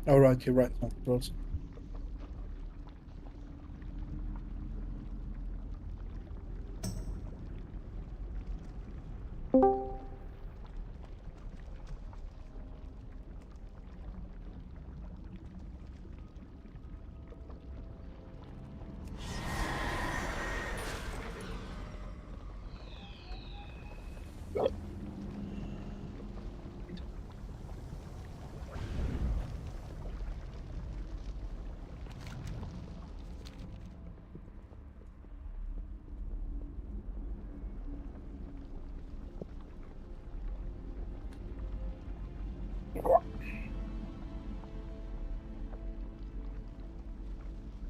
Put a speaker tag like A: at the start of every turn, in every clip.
A: Oh, right, you're right. No, roads.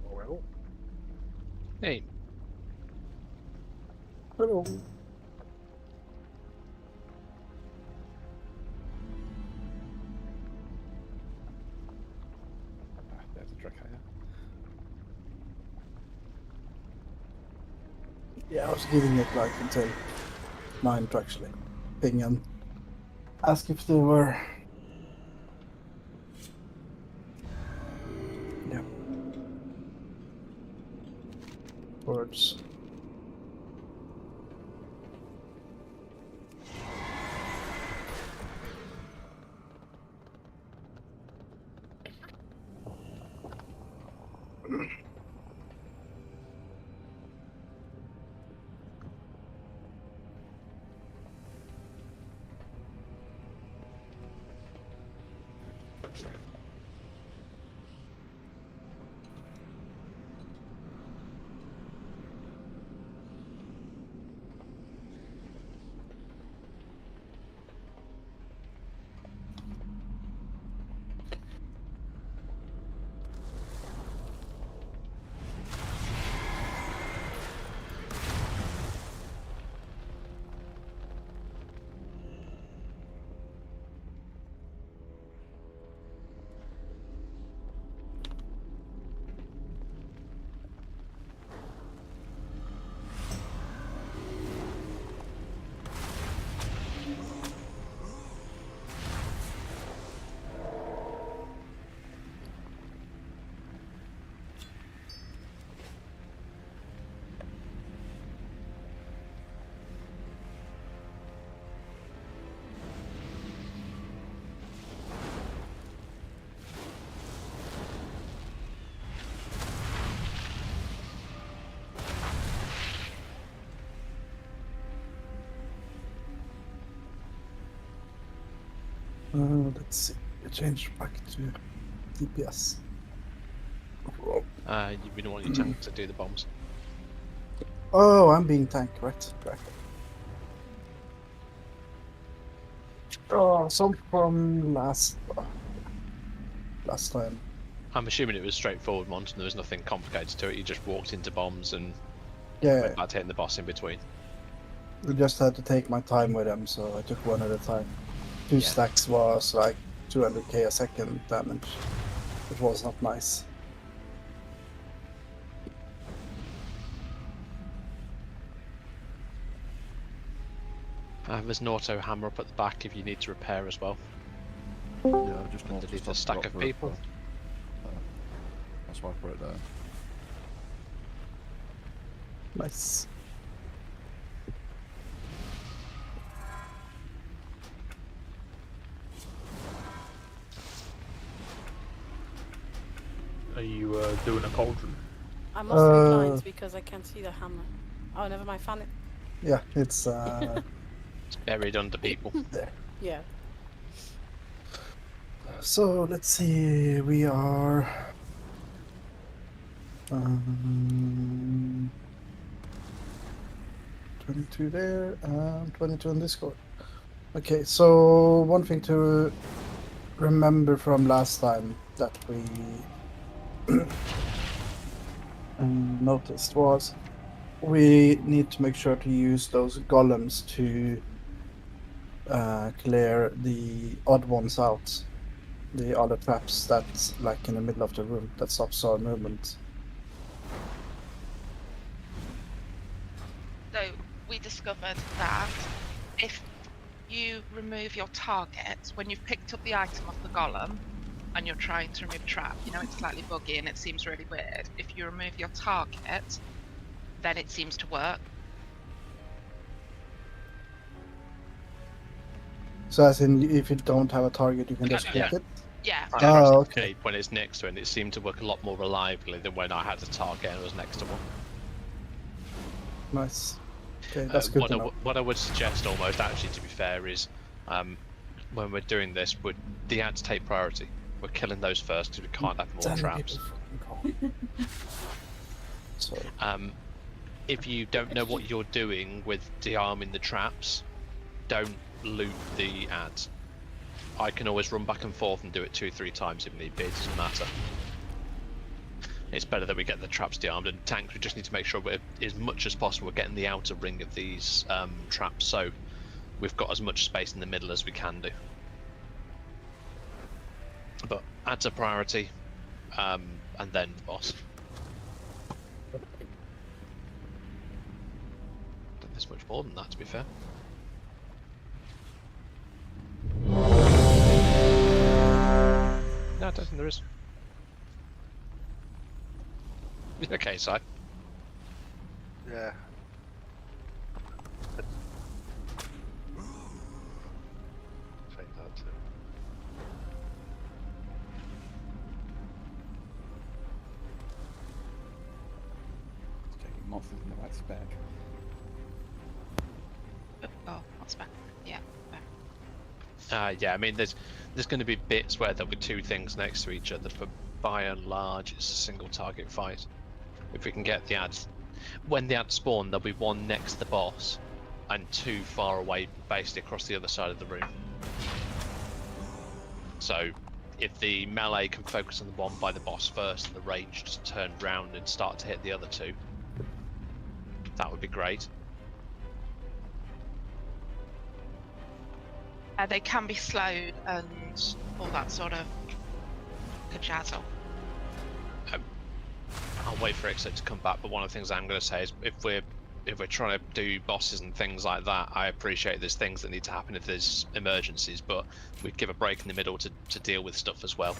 B: Well,
C: Hey,
A: Hello.
B: there's a trick here.
A: Yeah, I was giving it like until 9 to actually ping and ask if they were. Yeah. Words. Let's see. I change back to DPS.
C: you really want your tank to do the bombs.
A: Oh, I'm being tank, right? Right. Oh, some from last time.
C: I'm assuming it was straightforward, Mont, and there was nothing complicated to it. You just walked into bombs and
A: Yeah,
C: went back to hitting the boss in between.
A: I just had to take my time with them, so I took one at a time. 2
C: Yeah.
A: stacks was like 200k a second damage. It was not nice.
C: There's an auto hammer up at the back if you need to repair as well.
D: Yeah, I just noticed
C: Underneath a
D: I've
C: stack
D: got
C: of
D: the
C: people.
D: report. That's why I put it there.
A: Nice.
B: are you doing a cauldron?
E: I must be blind because I can't see the hammer. Oh, never mind. Found it.
A: Yeah, it's
C: It's buried under people.
A: there.
E: Yeah.
A: So let's see. We are 22 there and 22 on Discord. Okay, so one thing to remember from last time that we noticed was we need to make sure to use those golems to clear the odd ones out, the other traps that's like in the middle of the room that stops our movement.
F: So we discovered that if you remove your target when you've picked up the item off the golem, and you're trying to remove a trap, you know it's slightly buggy and it seems really weird. If you remove your target, then it seems to work.
A: So as in, if you don't have a target, you can just
F: Yeah.
A: click it?
F: Yeah.
C: I
A: Oh,
C: pressed
A: okay.
C: escape when it's next to it, and it seemed to work a lot more reliably than when I had a target and it was next to one.
A: Nice. Okay, that's good to know.
C: What I would suggest, almost actually, to be fair, is when we're doing this, the ads take priority. We're killing those first because we can't have more
A: Damn
C: traps.
A: people fucking call. Sorry.
C: If you don't know what you're doing with dearming the traps, don't loot the ads. I can always run back and forth and do it 2-3 times if need be, it doesn't matter. It's better that we get the traps dearmed, and tanks, we just need to make sure we're, as much as possible, we're getting the outer ring of these traps, so we've got as much space in the middle as we can do. But ads a priority, and then the boss. Don't think there's much more than that, to be fair. No, I don't think there is. Okay, Si.
B: Yeah. Take that too.
G: Checking monsters in the right spec.
F: Oh, what's back? Yeah.
C: Yeah, I mean, there's going to be bits where there'll be two things next to each other, but by and large, it's a single target fight. If we can get the ads, when the ads spawn, there'll be one next to the boss, and two far away, basically across the other side of the room. So, if the melee can focus on the one by the boss first, and the range just turn round and start to hit the other two, that would be great.
F: They can be slowed and all that sort of kajazzle.
C: I'll wait for Exit to come back, but one of the things I'm going to say is if we're trying to do bosses and things like that, I appreciate there's things that need to happen if there's emergencies, but we'd give a break in the middle to deal with stuff as well.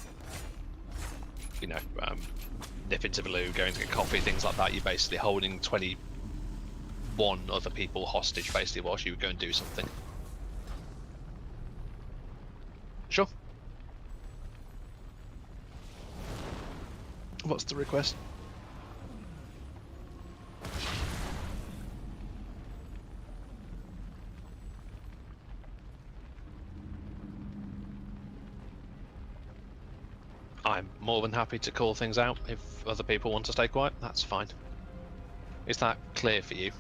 C: You know, nip into the loo, going to get coffee, things like that. You're basically holding 21 other people hostage, basically, whilst you go and do something. Sure. What's the request? I'm more than happy to call things out. If other people want to stay quiet, that's fine. Is that clear for you?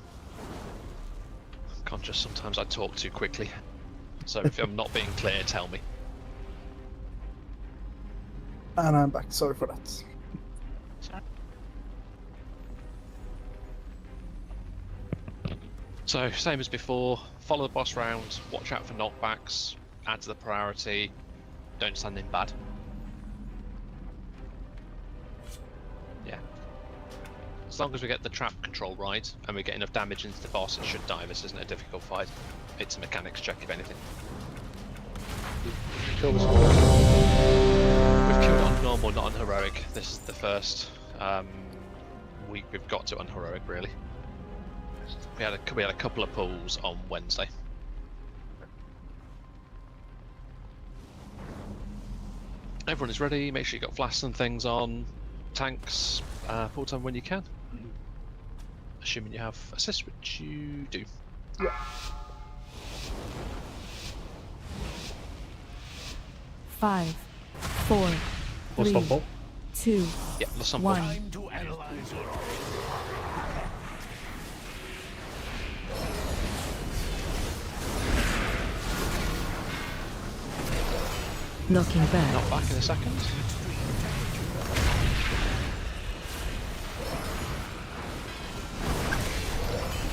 C: I'm conscious sometimes I talk too quickly. So if I'm not being clear, tell me.
A: And I'm back. Sorry for that.
F: Sorry.
C: So, same as before, follow the boss round, watch out for knockbacks, add to the priority, don't stand in bad. Yeah. As long as we get the trap control right, and we get enough damage into the boss, it should die. This isn't a difficult fight. It's a mechanics check, if anything.
B: Kill this one.
C: We've killed on normal, not on heroic. This is the first week we've got to on heroic, really. We had a couple of pulls on Wednesday. Everyone is ready. Make sure you got flasks and things on. Tanks, pull time when you can. Assuming you have assist, which you do.
A: Yeah.
H: Five, four,
B: What's
H: three,
B: that for?
H: 2,
C: Yeah, the some
H: 1.
I: To analyze your
H: Looking back.
C: Not back in a second.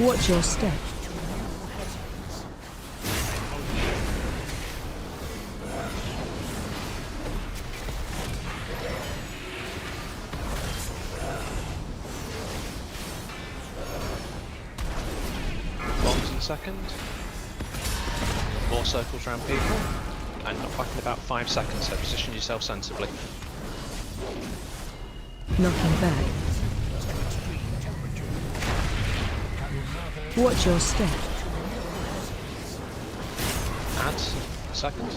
H: Watch your step.
C: Bombs in a second. More circles around people. and knock back in about 5 seconds, so position yourself sensibly.
H: Knocking back. Watch your step.
C: Add a second.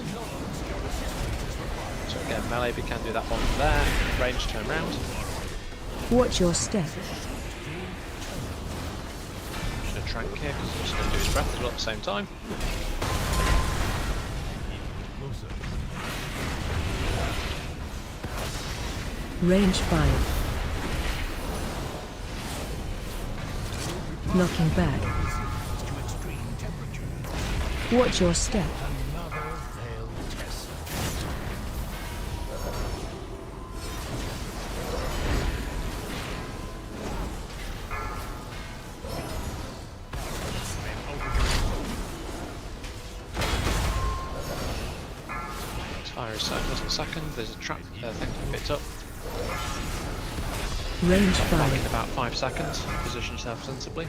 C: So again, melee, we can do that one there. Range, turn round.
H: Watch your step.
C: Just gonna trank here, because I'm just gonna do his breath as well at the same time.
H: Range 5. Knocking back. Watch your step.
C: Fire is set just a second. There's a trap thing to be picked up.
H: Range
C: Back in
H: 5.
C: about 5 seconds. Position yourself sensibly.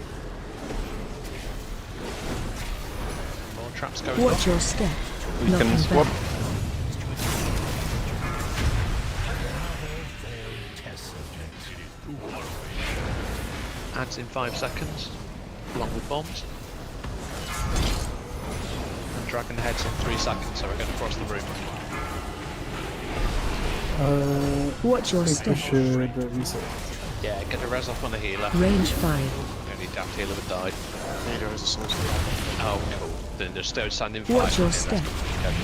C: More traps going
H: Watch
C: off.
H: your step.
G: We can
H: Knocking
G: swap.
H: back.
C: Adds in 5 seconds, along with bombs. And dragon heads in 3 seconds, so we're going across the room.
H: Watch your
A: I think we
H: step.
A: should reset.
C: Yeah, get a res off on the healer.
H: Range 5.
C: Only daft healer would die. Healer is a sorcerer. Oh, cool. Then they're still standing fight.
H: Watch your step.
C: Okay.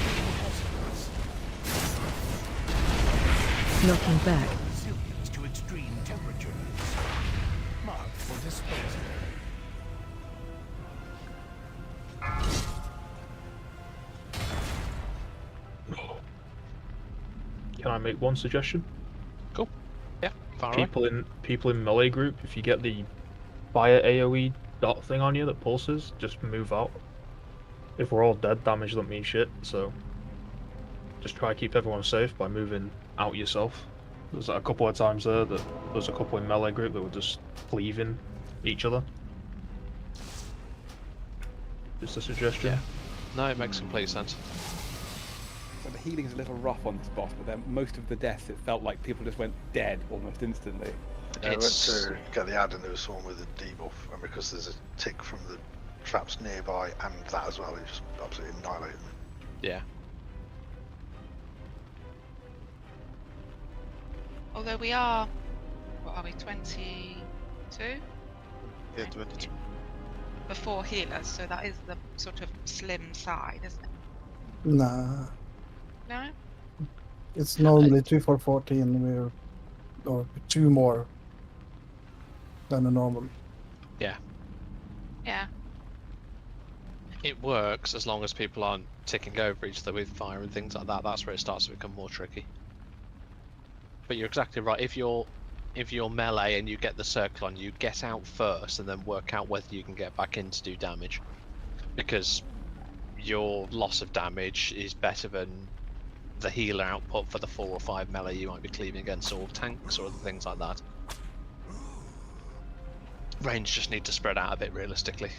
H: Knocking back.
I: To extreme temperatures. Marked for disposal.
J: Can I make one suggestion?
C: Cool. Yeah, far away.
J: People in melee group, if you get the fire AoE dot thing on you that pulses, just move out. If we're all dead, damage don't mean shit, so just try to keep everyone safe by moving out yourself. There's a couple of times there that there's a couple in melee group that were just cleaving each other. Just a suggestion.
C: Yeah. No, it makes complete sense.
G: So the healing's a little rough on this boss, but then most of the deaths, it felt like people just went dead almost instantly.
B: Yeah, I went
C: It's
B: to get the ad and there was someone with a debuff, and because there's a tick from the traps nearby and that as well, it just absolutely annihilated them.
C: yeah.
F: Although we are, what are we, 22?
B: Yeah, 22.
F: Before healers, so that is the sort of slim side, isn't it?
A: Nah,
F: No?
A: it's normally 2 for 14. Or 2 more than a normal.
F: Yeah.
C: It works as long as people aren't ticking over each other with fire and things like that. That's where it starts to become more tricky. But you're exactly right. If you're melee and you get the circle on you, get out first and then work out whether you can get back in to do damage. Because your loss of damage is better than the healer output for the 4 or 5 melee you might be cleaving against, or tanks or other things like that. Range just need to spread out a bit realistically.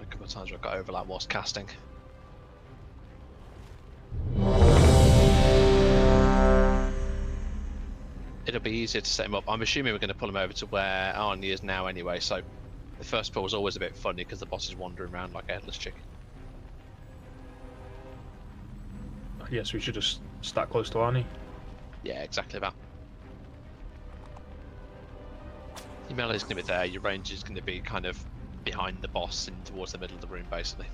C: A couple of times where I've got overlap whilst casting. It'll be easier to set him up. I'm assuming we're going to pull him over to where Arnie is now anyway, so the first pull is always a bit funny because the boss is wandering around like a headless chicken.
J: Yes, we should just stack close to Arnie.
C: Yeah, exactly that. Your melee is going to be there, your range is going to be kind of behind the boss and towards the middle of the room basically.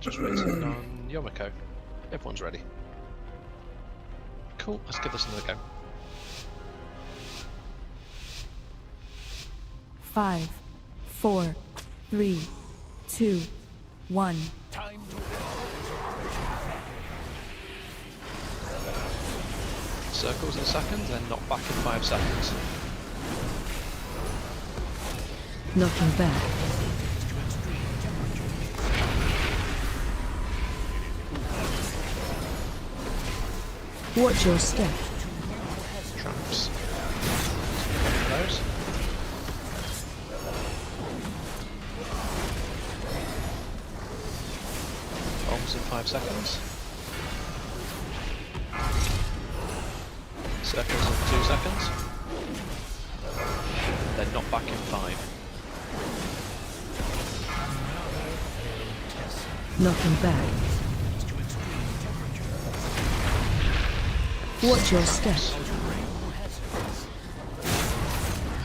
C: Just waiting on Yomiko. Everyone's ready. Cool, let's give this another go.
H: 5, 4, 3, 2, 1.
I: Time to
C: Circles in seconds, then knock back in 5 seconds.
H: Knocking back. Watch your step.
C: Traps. Those. Circles in 5 seconds. Circles in 2 seconds. Then knock back in 5.
H: Knocking back. Watch your step.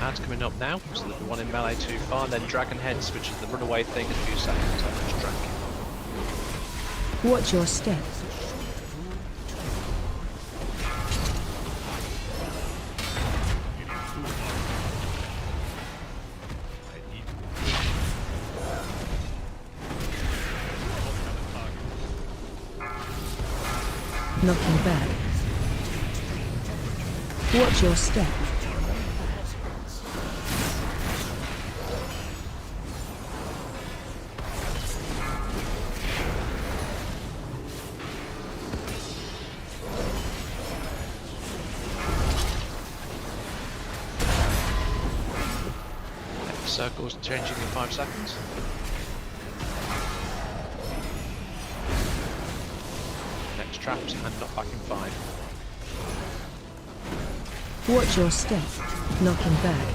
C: Ad's coming up now, so there'll be one in melee too far, and then Dragon Heads, which is the runaway thing in a few seconds. I'll just drag it.
H: Watch your step. Knocking back. Watch your step.
C: Circles changing in 5 seconds. Next traps and knock back in 5.
H: Watch your step. Knocking back.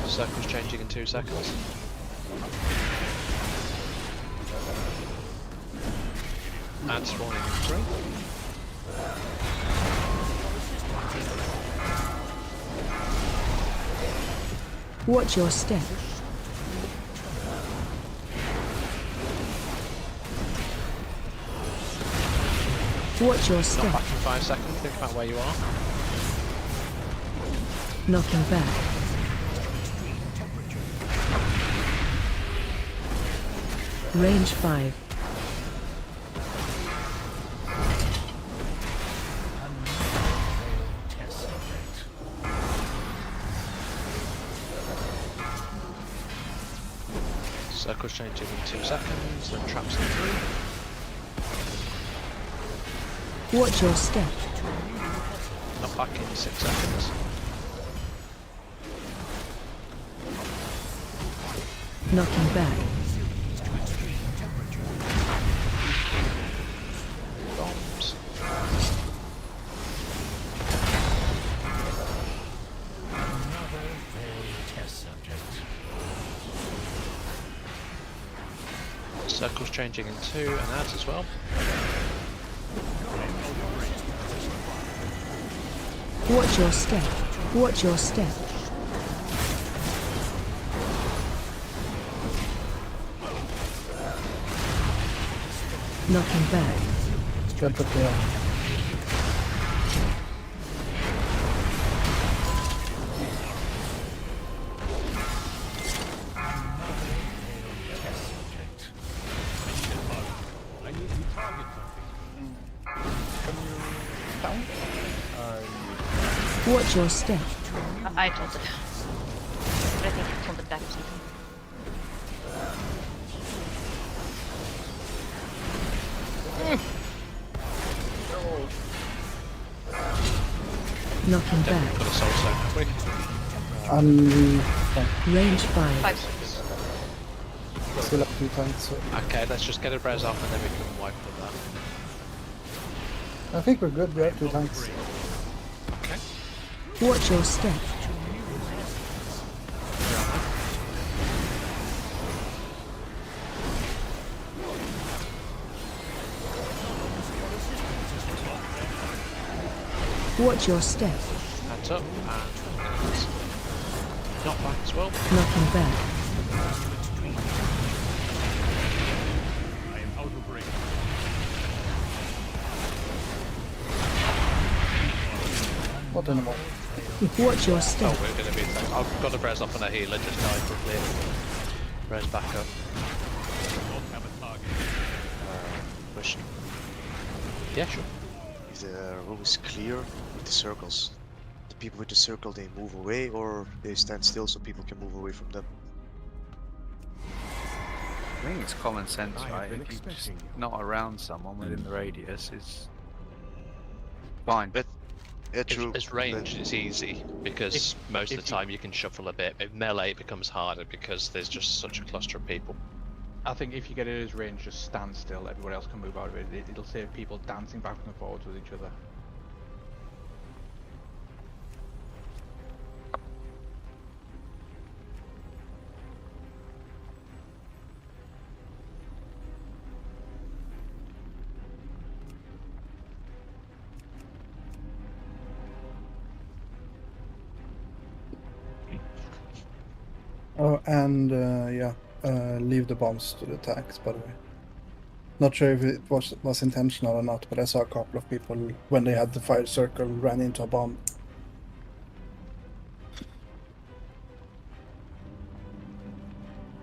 C: Circles changing in 2 seconds. And spawning in 3.
H: Watch your step. Watch your
C: Knock
H: step.
C: back in 5 seconds. Think about where you are.
H: Knocking back. Range 5.
C: Circles changing in 2 seconds. Then traps in 3.
H: Watch your step.
C: Knock back in 6 seconds.
H: Knocking back.
C: Bombs. Circles changing in 2 and adds as well.
H: Watch your step. Watch your step. Knocking back.
A: Good for kill.
H: Watch your step.
K: I told it. But I think I told it back or something.
H: Knocking back.
C: Got a soul stone, have we?
H: Range 5.
K: 5
A: Still have 2 tanks. So
C: Okay, let's just get a res off and then we can wipe with that.
A: I think we're good. We have 2 tanks.
C: Okay.
H: Watch your step. Watch your step.
C: Hands up and knock back as well.
H: Knocking back.
I: I am out of range.
A: What animal?
H: Watch your step.
C: Oh, we're going to be. I've got a res off and a healer, just died quickly. Res back up.
I: Don't have a target.
L: Question.
C: Yeah, sure.
L: If the room is clear with the circles, the people with the circle, they move away or they stand still so people can move away from them?
M: I think it's common sense, right? If you're just not around someone within the radius, it's fine.
L: But Yeah, true.
C: As range, it's easy because most of the time you can shuffle a bit. If melee, it becomes harder because there's just such a cluster of people.
G: I think if you get it as range, just stand still. Everyone else can move out of it. It'll save people dancing backwards and forwards with each other.
A: Oh, and leave the bombs to the tanks, by the way. Not sure if it was intentional or not, but I saw a couple of people when they had the fire circle ran into a bomb.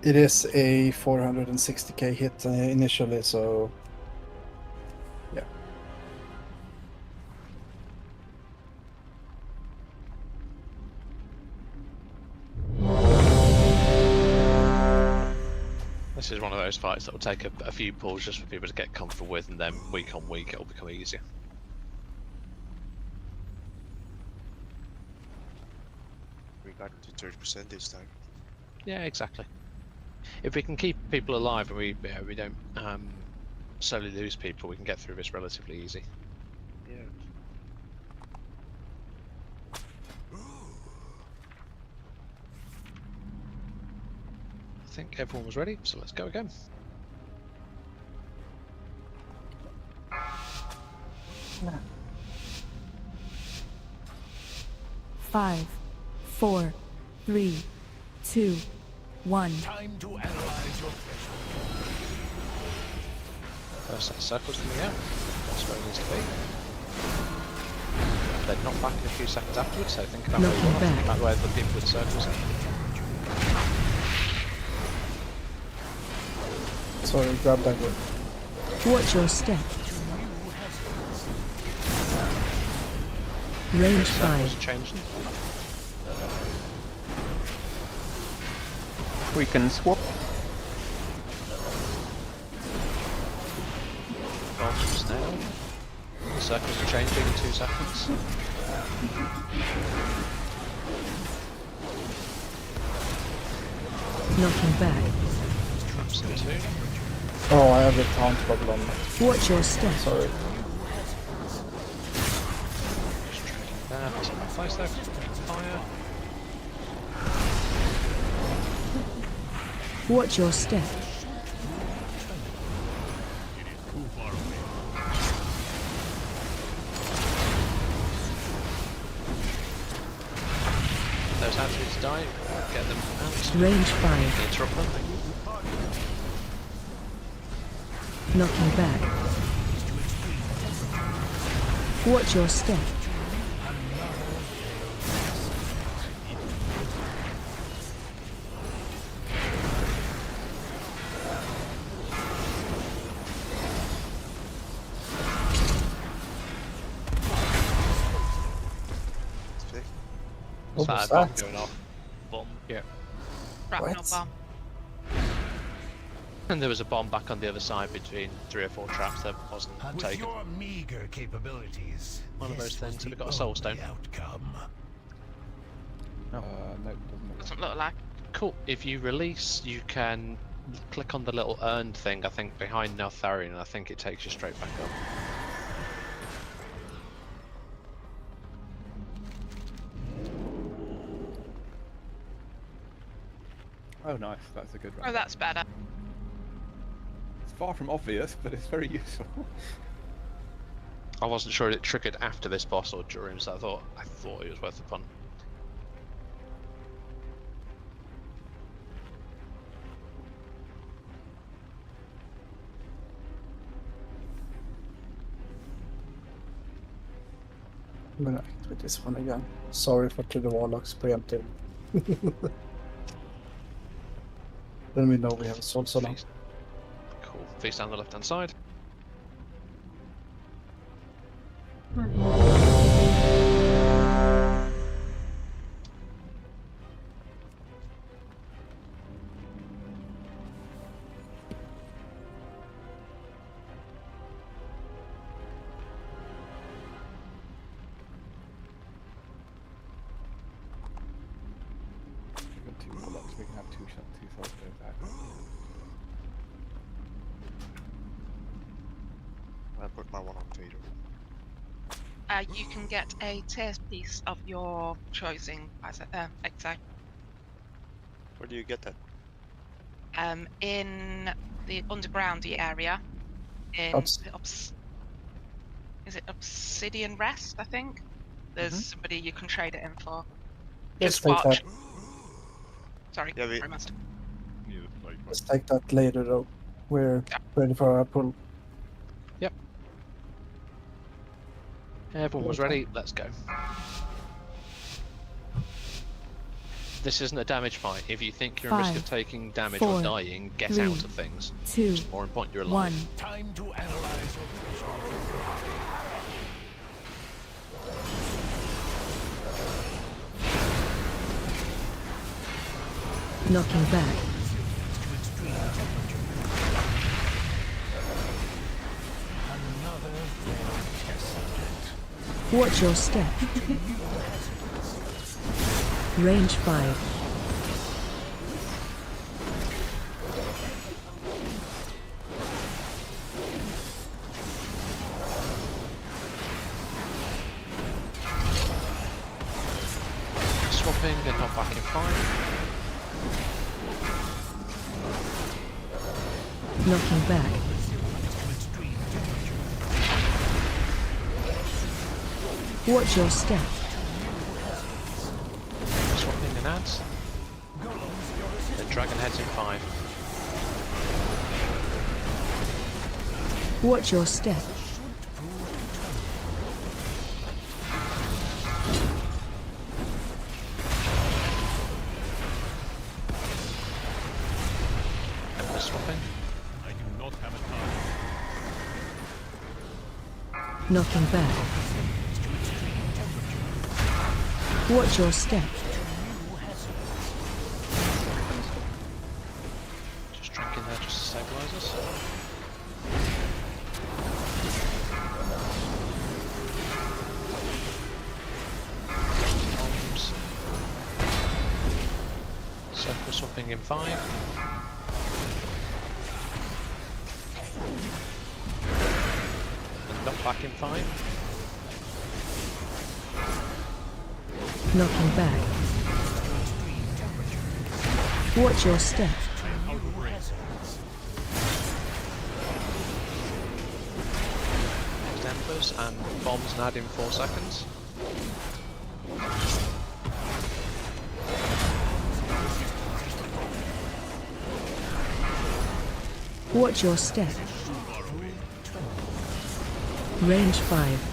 A: It is a 460k hit initially, so yeah.
C: This is one of those fights that will take a few pulls just for people to get comfortable with, and then week on week it'll become easier.
L: We got to 30% this time.
C: Yeah, exactly. If we can keep people alive and we don't slowly lose people, we can get through this relatively easy.
L: Yeah.
C: I think everyone was ready, so let's go again.
A: Yeah.
H: 5, 4, 3, 2, 1.
I: Time to analyze your
C: First set of circles coming out. That's where it needs to be. They're not back in a few seconds afterwards, so think about where you want. Think about where the people with circles are.
A: Sorry, grab that one.
H: Watch your step. Range 5.
C: Changing.
G: We can swap.
C: Bombs now. The circles are changing in 2 seconds.
H: Knocking back.
C: Traps in 2.
A: Oh, I have a taunt problem.
H: Watch your step.
A: Sorry.
C: That's my place there. Fire.
H: Watch your step.
C: Those hatcheries die. Get them out.
H: Range 5.
C: Interrupt them.
H: Knocking back. Watch your step.
A: What was
C: Bomb
A: that?
C: going off. Bomb.
G: Yeah.
F: Shrapnel
A: What?
F: bomb.
C: And there was a bomb back on the other side between 3 or 4 traps that wasn't
I: With
C: taken.
I: your meager capabilities,
C: One of those
I: this was
C: things. Have we
I: the
C: got a soul stone?
I: only outcome.
G: No, it doesn't.
F: Doesn't look like.
C: Cool. If you release, you can click on the little urn thing, I think, behind Neltharion, and I think it takes you straight back up.
G: Oh, nice. That's a good
F: Oh,
G: round.
F: that's better.
G: It's far from obvious, but it's very useful.
C: I wasn't sure it triggered after this boss or during, so I thought it was worth the punt.
A: I'm gonna act with this one again. Sorry for the warlocks preemptive. Then we know we have a sword so long.
C: Cool. Feast down the left hand side.
G: two shots to attack.
L: I put my one on Vader.
F: You can get a tier piece of your choosing as exile.
L: Where do you get that?
F: In the undergroundy area, in is it Obsidian Rest? I think there's somebody you can trade it in for.
A: Let's
F: Just
A: take
F: watch.
A: that.
F: Sorry,
L: Yeah,
F: sorry, Master.
A: Let's take that later, though. We're ready for our pull.
C: Yep. Everyone was ready. Let's go. This isn't a damage fight. If you think you're at risk of taking damage or dying, get out of things.
H: 2,
C: It's more important you're alive.
H: 1.
I: Time to analyze your position.
H: Knocking back. Watch your step. Range 5.
C: Swapping, then not back in 5.
H: Knocking back. Watch your step.
C: Swapping and adds. Then dragon heads in 5.
H: Watch your step.
C: And we're swapping.
I: I do not have a time.
H: Knocking back. Watch your step.
C: Just drink in there just to stabilise us. Bombs. Circle swapping in 5. And knock back in 5.
H: Knocking back. Watch your step.
C: Tempers and bombs and add in 4 seconds.
H: Watch your step. Range 5.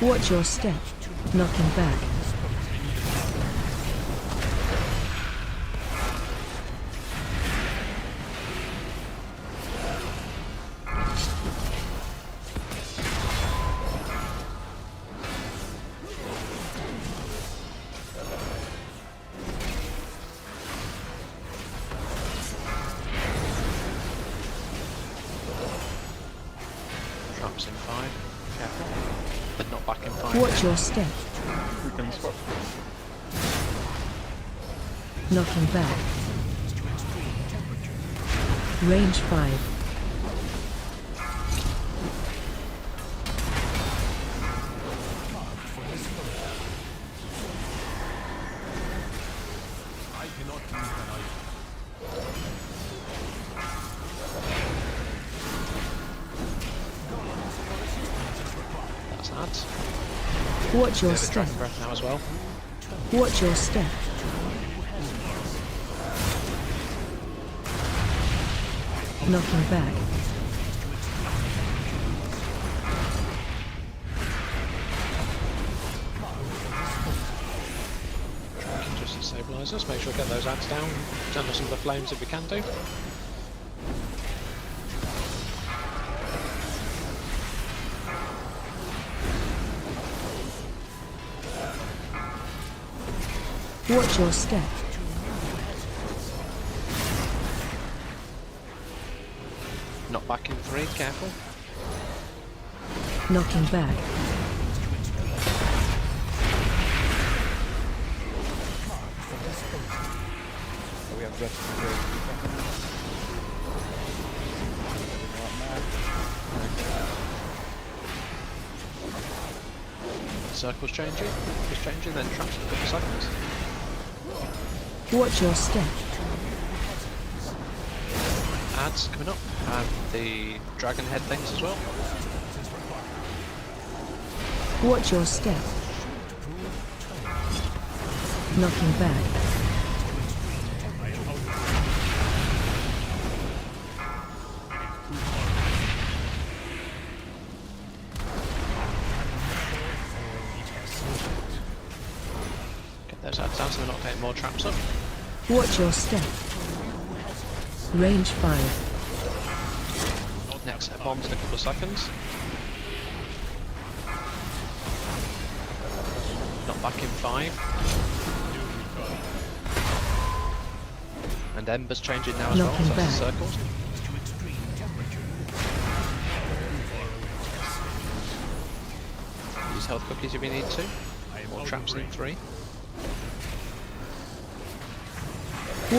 H: Watch your step. Knocking back.
C: Traps in 5. Careful. But not back in 5.
H: Watch your step.
G: We can swap.
H: Knocking back. Range 5.
I: I cannot use an item.
C: That's adds.
H: Watch your
C: Bit of a
H: step.
C: dragon breath now as well.
H: Watch your step. Knocking back.
C: Dragon just to stabilise us. Make sure to get those adds down. Turn off some of the flames if we can do.
H: Watch your step.
C: Not back in 3. Careful.
H: Knocking back.
G: we have vertical clear in 2 seconds.
C: Circle's changing, it's changing, then traps in a couple seconds.
H: Watch your step.
C: Ads coming up, and the dragon head things as well.
H: Watch your step. Knocking back.
C: Get those ads down so we're not getting more traps up.
H: Watch your step. Range 5.
C: Next set of bombs in a couple of seconds. Not back in 5. And Ember's changing now as well, so that's the circles. Use health cookies if you need to. More traps in 3.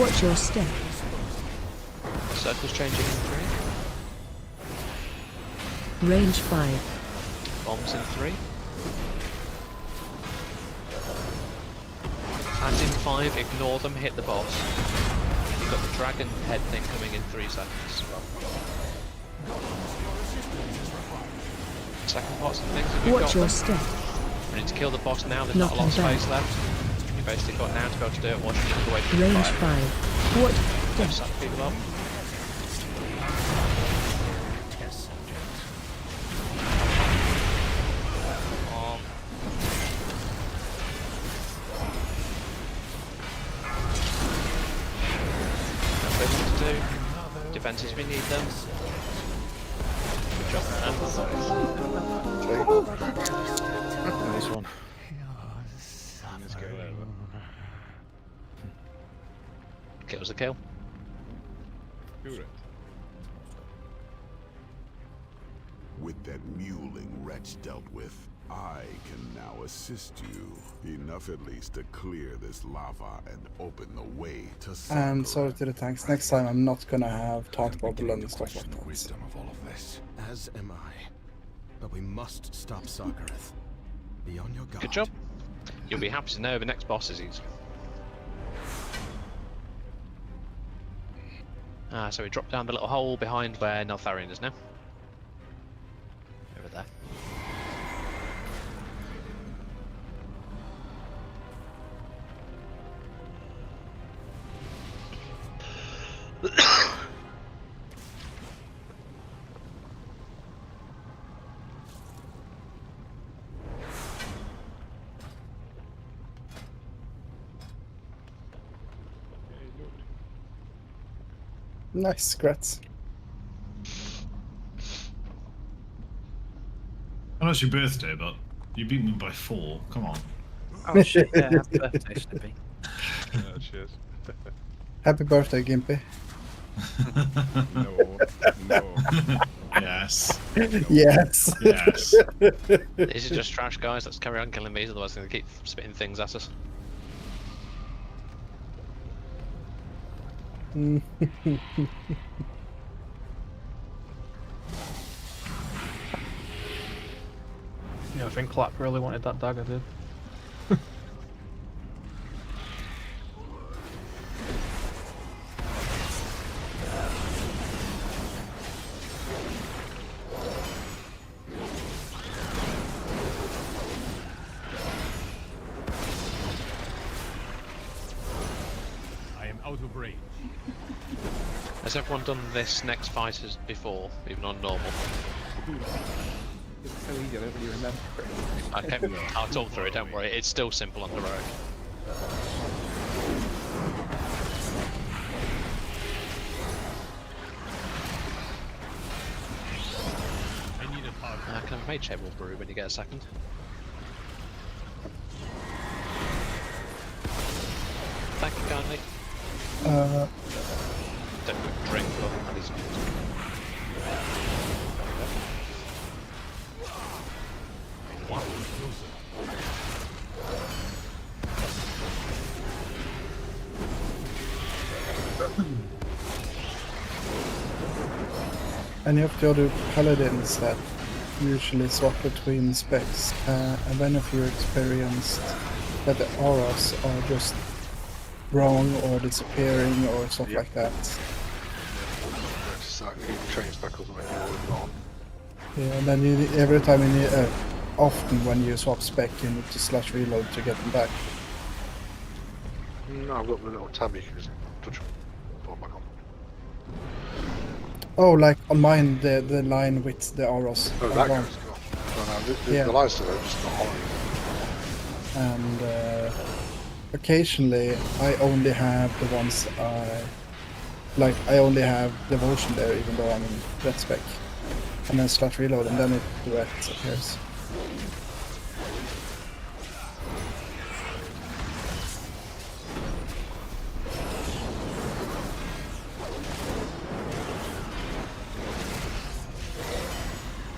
H: Watch your step.
C: Circles changing in 3.
H: Range 5.
C: Bombs in 3. And in 5, ignore them, hit the boss. You've got the dragon head thing coming in 3 seconds. Second parts of things that we've
H: Watch
C: got
H: your
C: them.
H: step.
C: We need to kill the boss now, there's not a lot of space left. You've basically got now to be able to do it while you move away from the
H: Range
C: fire.
H: 5. Watch
C: Don't suck people up. That's what we want to do. Defenses if we need them. Good job,
L: Nice one.
B: Let's go over.
C: Kills a kill.
N: With that mewling wretch dealt with, I can now assist you. Enough at least to clear this lava and open the way to
A: And sorry to the tanks. Next time I'm not gonna have taunt bubble and stuff like
N: the
A: that.
N: wisdom of all of this. As am I. But we must stop Sarkareth. Be on your guard.
C: Good job. You'll be happy to know the next boss is easy. So we drop down the little hole behind where Neltharion is now. Over there.
A: Nice, Grats.
O: I know it's your birthday, but you beat me by 4. Come on.
M: Oh shit, yeah, happy birthday, Slippy.
B: Cheers.
A: Happy birthday, Gimpy.
B: No.
O: Yes.
A: Yes.
O: Yes.
C: These are just trash guys, let's carry on killing these, otherwise they're going to keep spitting things at us.
J: Yeah, I think Clap really wanted that dagger, dude.
I: I am out of range.
C: Has everyone done this next fight as before, even on normal?
G: It's so easy, I don't really remember.
C: Okay, I'll talk through it, don't worry, it's still simple on heroic.
I: I need a power.
C: Can I have a mage table brew when you get a second? Thank you kindly. Don't quick drink, but at least. Wow.
A: And you have the other paladins that usually swap between specs, and when have you experienced that the auras are just wrong or disappearing or stuff like that?
B: So you change speckles when you're gone.
A: Yeah, and then you, every time you need, often when you swap spec, you need to slash reload to get them back.
B: No, I've got the little tab you can just touch and put them back on.
A: Oh, like on mine, the line with the auras.
B: Oh,
A: are
B: that
A: gone.
B: goes gone. No, the
A: Yeah.
B: line's still there, just not on.
A: And occasionally I only have the ones I only have devotion there, even though I'm in red spec, and then slash reload, and then the red appears.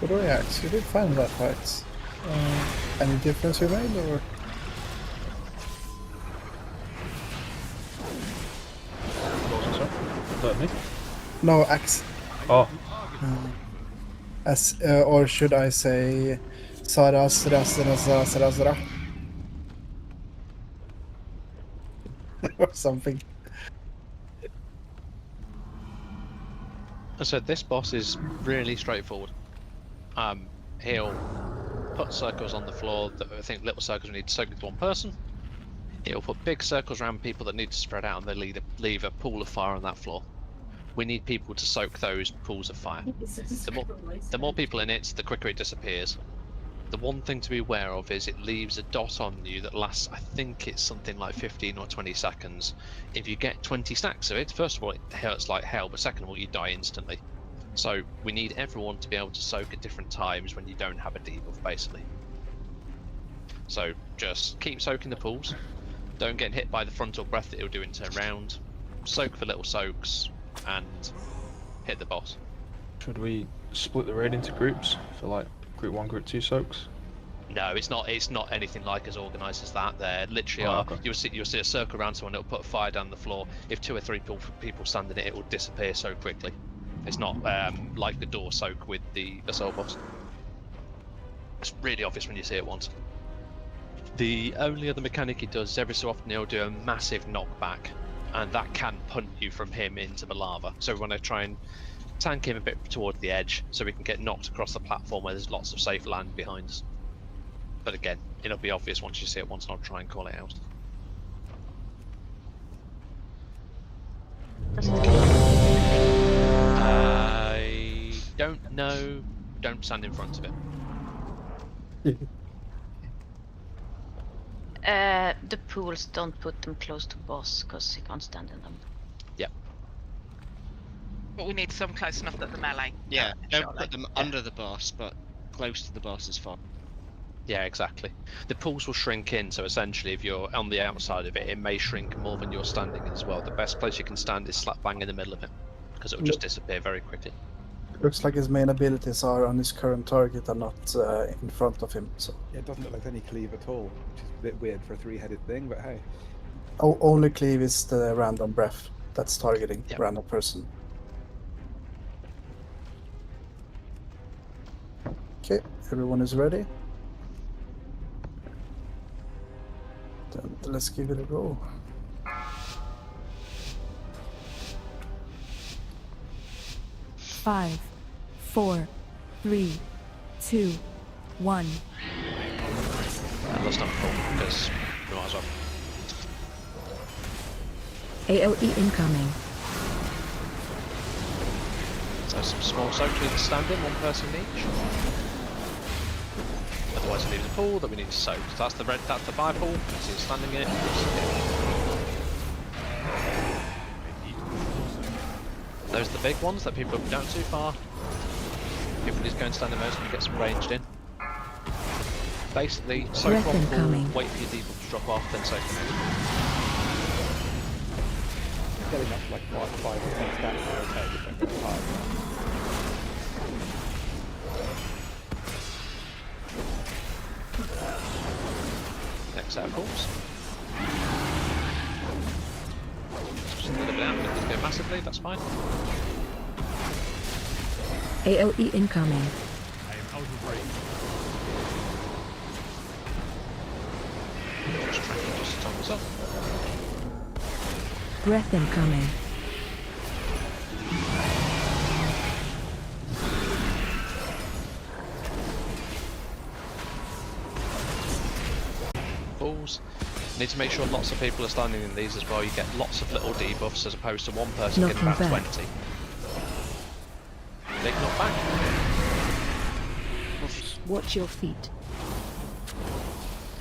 A: What do I ask? You did find that fight. Any difference you made, or?
J: Me?
A: No, axe.
J: Oh.
A: Or should I say, Sarasra, or something.
C: So this boss is really straightforward. He'll put circles on the floor that I think little circles need to soak with one person. He'll put big circles around people that need to spread out, and they leave a pool of fire on that floor. We need people to soak those pools of fire. The more people in it, the quicker it disappears. The one thing to be aware of is it leaves a dot on you that lasts, I think it's something like 15 or 20 seconds. If you get 20 stacks of it, first of all, it hurts like hell, but second of all, you die instantly. So we need everyone to be able to soak at different times when you don't have a debuff, basically. So just keep soaking the pools. Don't get hit by the frontal breath that it'll do and turn round. Soak for little soaks and hit the boss.
J: Should we split the raid into groups for like group 1, group 2 soaks?
C: No, it's not anything like as organised as that. There literally
J: okay.
C: you'll see a circle around someone, it'll put a fire down the floor. If 2 or 3 people stand in it, it will disappear so quickly. It's not like the door soak with the assault boss. It's really obvious when you see it once. The only other mechanic he does is every so often he'll do a massive knockback, and that can punt you from him into the lava. So we want to try and tank him a bit towards the edge so we can get knocked across the platform where there's lots of safe land behind us. But again, it'll be obvious once you see it once, and I'll try and call it out. I don't know. Don't stand in front of it.
K: The pools, don't put them close to boss, because he can't stand in them.
C: Yep.
F: But we need some close enough that the melee.
P: Yeah, don't put them under the boss, but close to the boss is fine.
C: Yeah, exactly. The pools will shrink in, so essentially if you're on the outside of it, it may shrink more than you're standing in as well. The best place you can stand is slap bang in the middle of it, because it will just disappear very quickly.
A: Looks like his main abilities are on his current target and not in front of him. So
G: Yeah, it doesn't look like any cleave at all, which is a bit weird for a 3-headed thing, but hey.
A: only cleave is the random breath that's targeting random person. Okay, everyone is ready. Then let's give it a go.
H: Five, 4, 3, 2, 1.
C: And let's not pull, because we might as well.
H: AOE incoming.
C: So some small soaks we need to stand in, one person each. Otherwise it leaves a pool that we need to soak. So that's the fire pool, you can see it standing in it. Those are the big ones that people don't too far. People need to go and stand in those and get some ranged in. Basically, soak one pool, wait for your debuff to drop off, then soak the next one.
G: Getting up to like 5 or 10 stacks is okay, just don't go hard.
C: Next set of pools. Just a little bit out, but it doesn't go massively, that's fine.
H: AOE incoming.
I: I am out of range.
C: Just tracking just to top us up.
H: Breath incoming.
C: Balls. Need to make sure lots of people are standing in these as well. You get lots of little debuffs as opposed to one person getting about
H: Knocking back.
C: 20. Big knock back.
H: Watch your feet.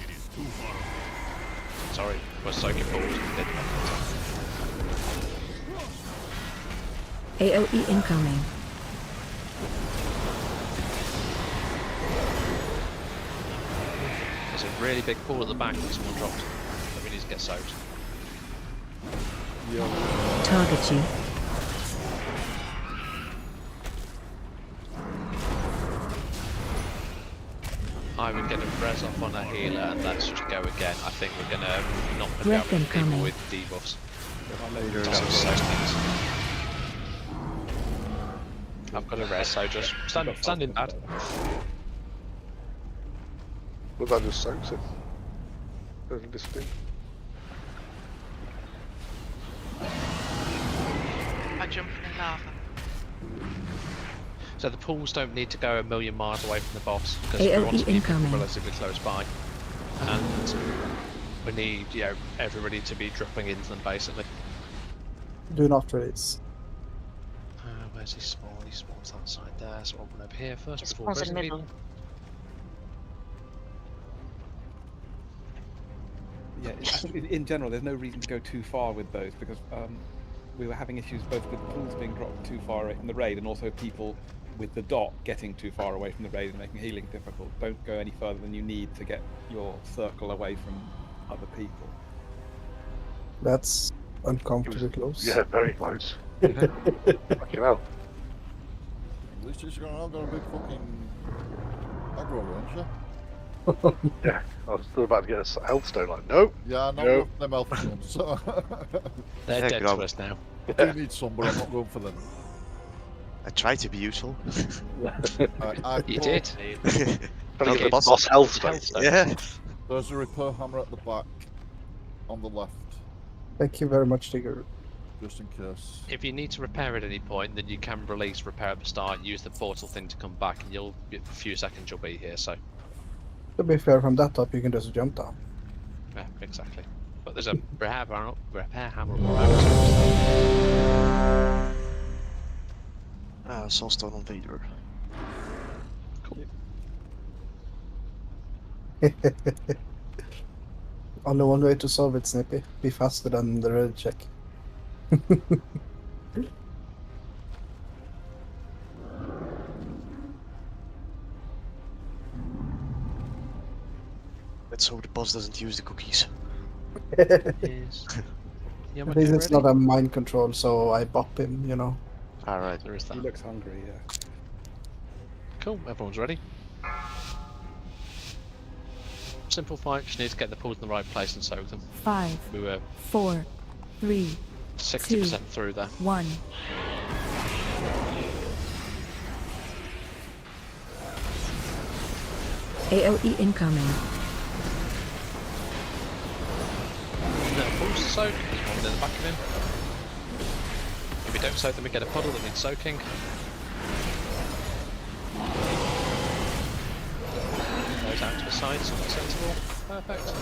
I: It is too far away.
C: Sorry, was soaking balls. Did knock
H: AOE incoming.
C: There's a really big pool at the back that someone dropped that we need to get soaked.
H: Target you.
C: I would get a res off on a healer and let's just go again. I think we're gonna not gonna
H: Breath
C: be able to people
H: incoming.
C: with debuffs.
G: Later.
C: I've got a res, so just stand in bad.
B: Well, that just soaks it. Doesn't disappear.
F: I jump in lava.
C: So the pools don't need to go a million miles away from the boss because
H: AOE
C: we want to keep people
H: incoming.
C: relatively close by, and we need everybody to be dropping into them basically.
A: Do not raise.
C: Where's he spawn? He spawns that side there, so I'll run over here first
K: He
C: before
K: spawns in the
C: raising
K: middle.
G: Yeah, I think in general, there's no reason to go too far with those because we were having issues both with pools being dropped too far away from the raid and also people with the dot getting too far away from the raid and making healing difficult. Don't go any further than you need to get your circle away from other people.
A: That's uncomfortably close.
B: Yeah, very close. Fucking hell.
D: At least you've not got a big fucking aggro range, yeah?
B: Yeah, I was still about to get a health stone, like, nope.
D: Yeah, I'm not
B: Nope.
D: going for them health stones, so...
C: They're
L: Yeah,
C: dead
L: grab.
C: to us now.
D: I do need some, but I'm not going for them.
L: I try to be useful.
D: I
C: You
D: put-
C: did.
B: Trying to
C: Okay,
B: get the boss health stone.
L: Yeah.
D: There's a repair hammer at the back, on the left,
A: Thank you very much, Tigger.
D: just in case.
C: If you need to repair at any point, then you can release repair at the start, use the portal thing to come back, and you'll a few seconds you'll be here. So
A: To be fair, from that top you can just jump down.
C: yeah, exactly. But there's a repair hammer.
L: Soulstone on Vader.
A: Only one way to solve it, Snippy. Be faster than the red check.
L: Let's hope the boss doesn't use the cookies.
C: Yes. Yeah,
A: At least it's not a mind control, so I bop him, you know.
L: Alright.
C: There is
G: He
C: that.
G: looks hungry, yeah.
C: Cool, everyone's ready. Simple fight, just need to get the pools in the right place and soak them.
H: 5,
C: We were
H: 4, 3,
C: 60% through there.
H: 1. AOE incoming.
C: No pools to soak, there's one in the back of him. If we don't soak them, we get a puddle that needs soaking. Those out to the side, somewhat sensible. Perfect.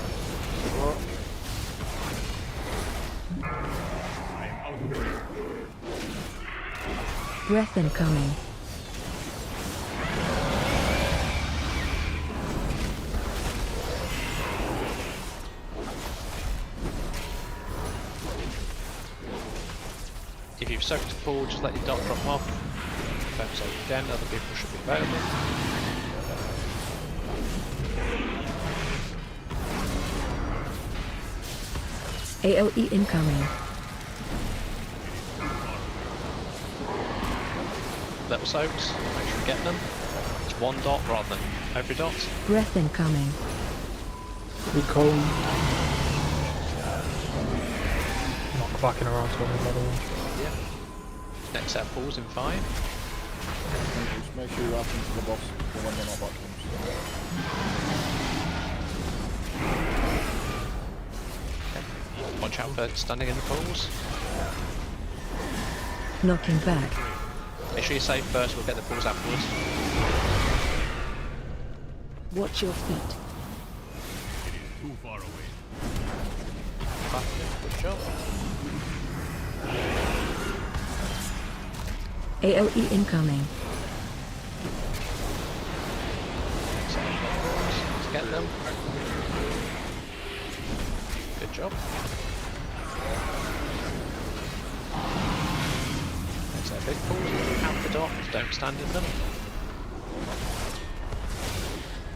I: I am out of range.
H: Breath incoming.
C: If you've soaked a pool, just let your dot drop off. Don't soak again, other people should be available.
H: AOE incoming.
C: Little soaks, make sure you get them. It's one dot rather than every dot.
H: Breath incoming.
A: We cone.
J: Not clacking around to me, by the way.
C: Yeah. Next set of pools in 5,
D: Just make sure you add them to the boss for when they're not back.
C: Watch out for standing in the pools.
H: Knocking back.
C: Make sure you're safe first, we'll get the pools afterwards.
H: Watch your feet.
I: Too far away.
C: Good job.
H: AOE incoming.
C: Let's get them. Good job. There's our big pools. Out the dock, don't stand in them.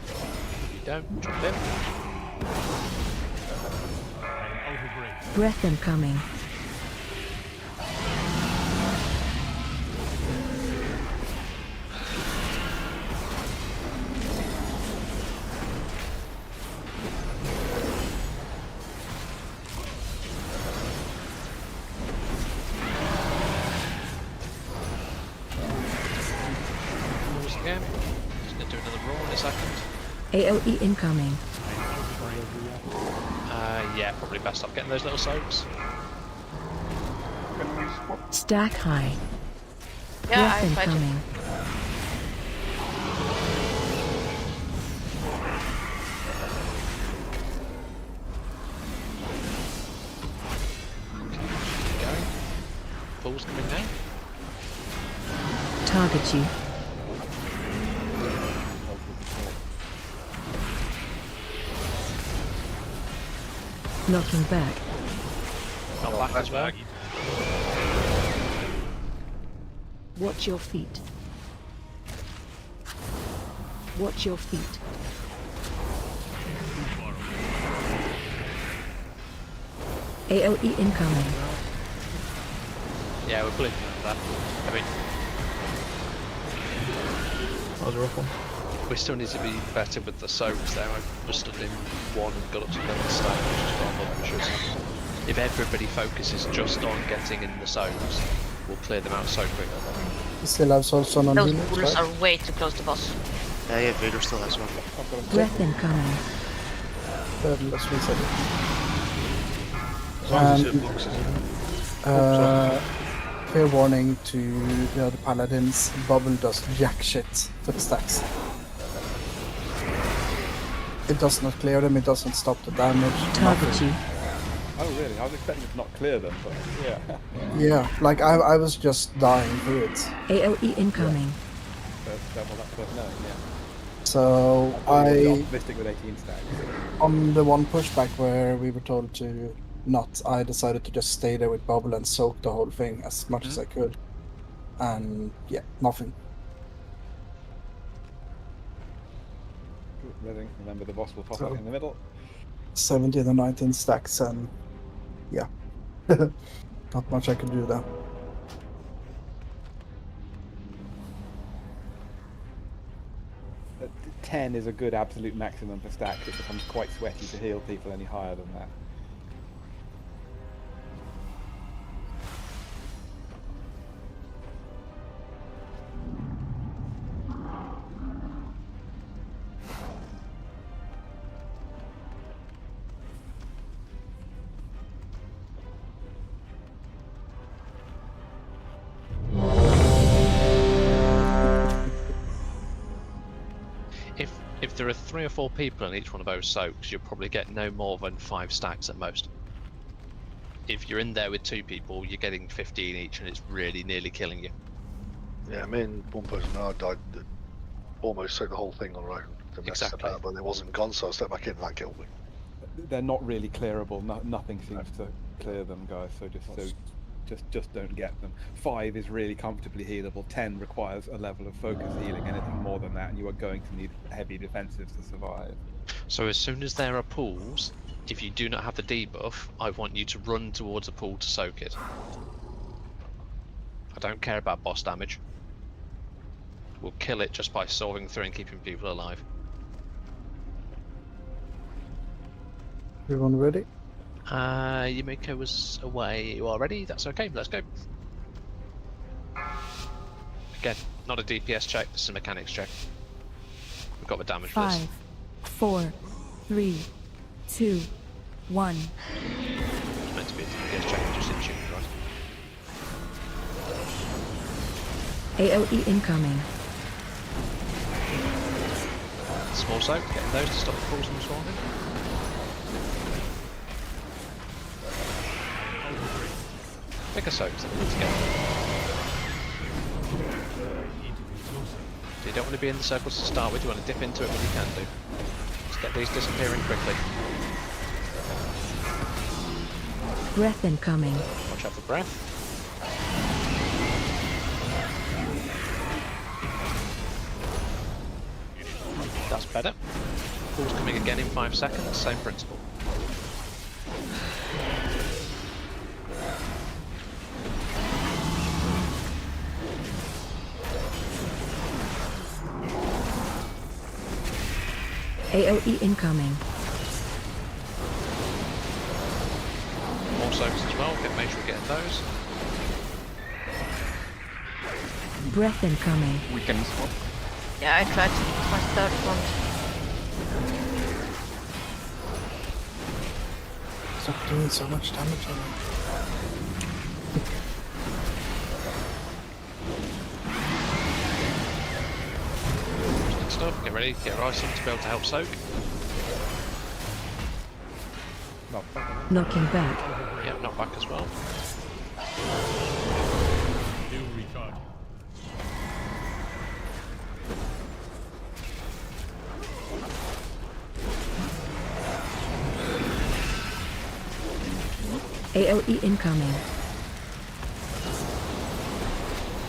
C: If you don't, drop in.
I: I am out of range.
H: Breath incoming.
C: Pools again. Just gonna do another roll in a second.
H: AOE incoming.
C: Yeah, probably best off getting those little soaks.
H: Stack high.
K: Yeah,
H: Breath
K: I tried to.
H: incoming.
C: Keep going. Pools coming now.
H: Target you. Knocking back.
C: Not back as well.
H: Watch your feet. Watch your feet. AOE incoming.
C: Yeah, we're blinking at that. I mean,
J: That was a rough one.
C: we still need to be better with the soaks there. I was stood in one and got up to 11 stack, which is far more than we should have. If everybody focuses just on getting in the soaks, we'll clear them out so quickly.
A: You still have souls on
K: Those
A: units,
K: pools
A: right?
K: are way too close to boss.
L: Yeah, Vader still has one.
H: Breath incoming.
A: Let's reset it.
J: As long as
A: And,
J: it's boxes, isn't it?
A: fair warning to the other paladins, bubble does jack shit to the stacks. It does not clear them, it doesn't stop the damage.
H: Target
A: nothing.
H: you.
G: Oh really? I was expecting it to not clear them, but yeah.
A: Yeah, like I was just dying through it.
H: AOE incoming.
G: Well, that's worth knowing, yeah.
A: So
G: I'm
A: I,
G: optimistic with 18 stacks.
A: on the one pushback where we were told to not, I decided to just stay there with bubble and soak the whole thing as much as I could. And yeah, nothing.
G: Remember the boss will pop
A: So-
G: up in the middle.
A: 17 or 19 stacks, and yeah, not much I could do there.
G: Uh, 10 is a good absolute maximum for stacks. It becomes quite sweaty to heal people any higher than that.
C: If there are 3 or 4 people in each one of those soaks, you'll probably get no more than 5 stacks at most. If you're in there with 2 people, you're getting 15 each, and it's really nearly killing you.
B: Yeah, I mean, one person I died that almost soaked the whole thing on her own. To mess
C: Exactly.
B: about, but it wasn't gone, so I stepped back in and that killed me.
G: They're not really clearable. Nothing seems to clear them, guys. So just don't get them. 5 is really comfortably healable. 10 requires a level of focus healing. Anything more than that, and you are going to need heavy defensives to survive.
C: So as soon as there are pools, if you do not have the debuff, I want you to run towards a pool to soak it. I don't care about boss damage. We'll kill it just by solving through and keeping people alive.
A: Everyone ready?
C: Yumiko was away. You are ready? That's okay. Let's go. Again, not a DPS check, this is a mechanics check. We've got the damage for this.
H: 5, 4, 3, 2, 1.
C: It's meant to be a DPS check, just in tune, right?
H: AoE incoming.
C: Small soak, getting those to stop the pools from swarming. Bigger soaks that we need to get. So you don't want to be in the circles to start with, you want to dip into it when you can do. Just get these disappearing quickly.
H: Breath incoming.
C: Watch out for breath. That's better. Pools coming again in 5 seconds, same principle.
H: AoE incoming.
C: More soaks as well, make sure we're getting those.
H: Breath incoming.
P: We can swap.
K: Yeah, I tried to use my third one.
A: Stop doing so much damage on it.
C: Good stuff, get ready, get Ryson to be able to help soak.
H: Knocking back.
C: Yep, knock back as well.
I: New recharge.
H: AoE incoming.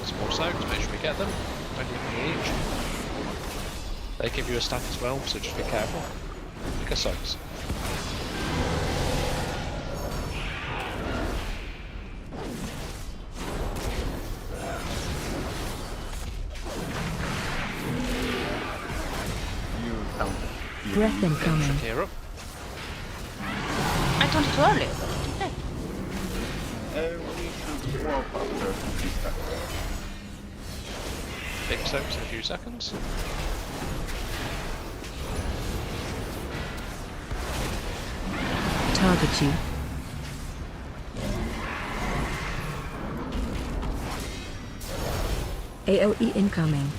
C: Small soaks, make sure we get them. 20 each. They give you a stack as well, so just be careful. Bigger soaks.
H: Breath incoming.
C: Here up.
K: I don't too early.
C: Big soaks in a few seconds.
H: Target you. AoE incoming.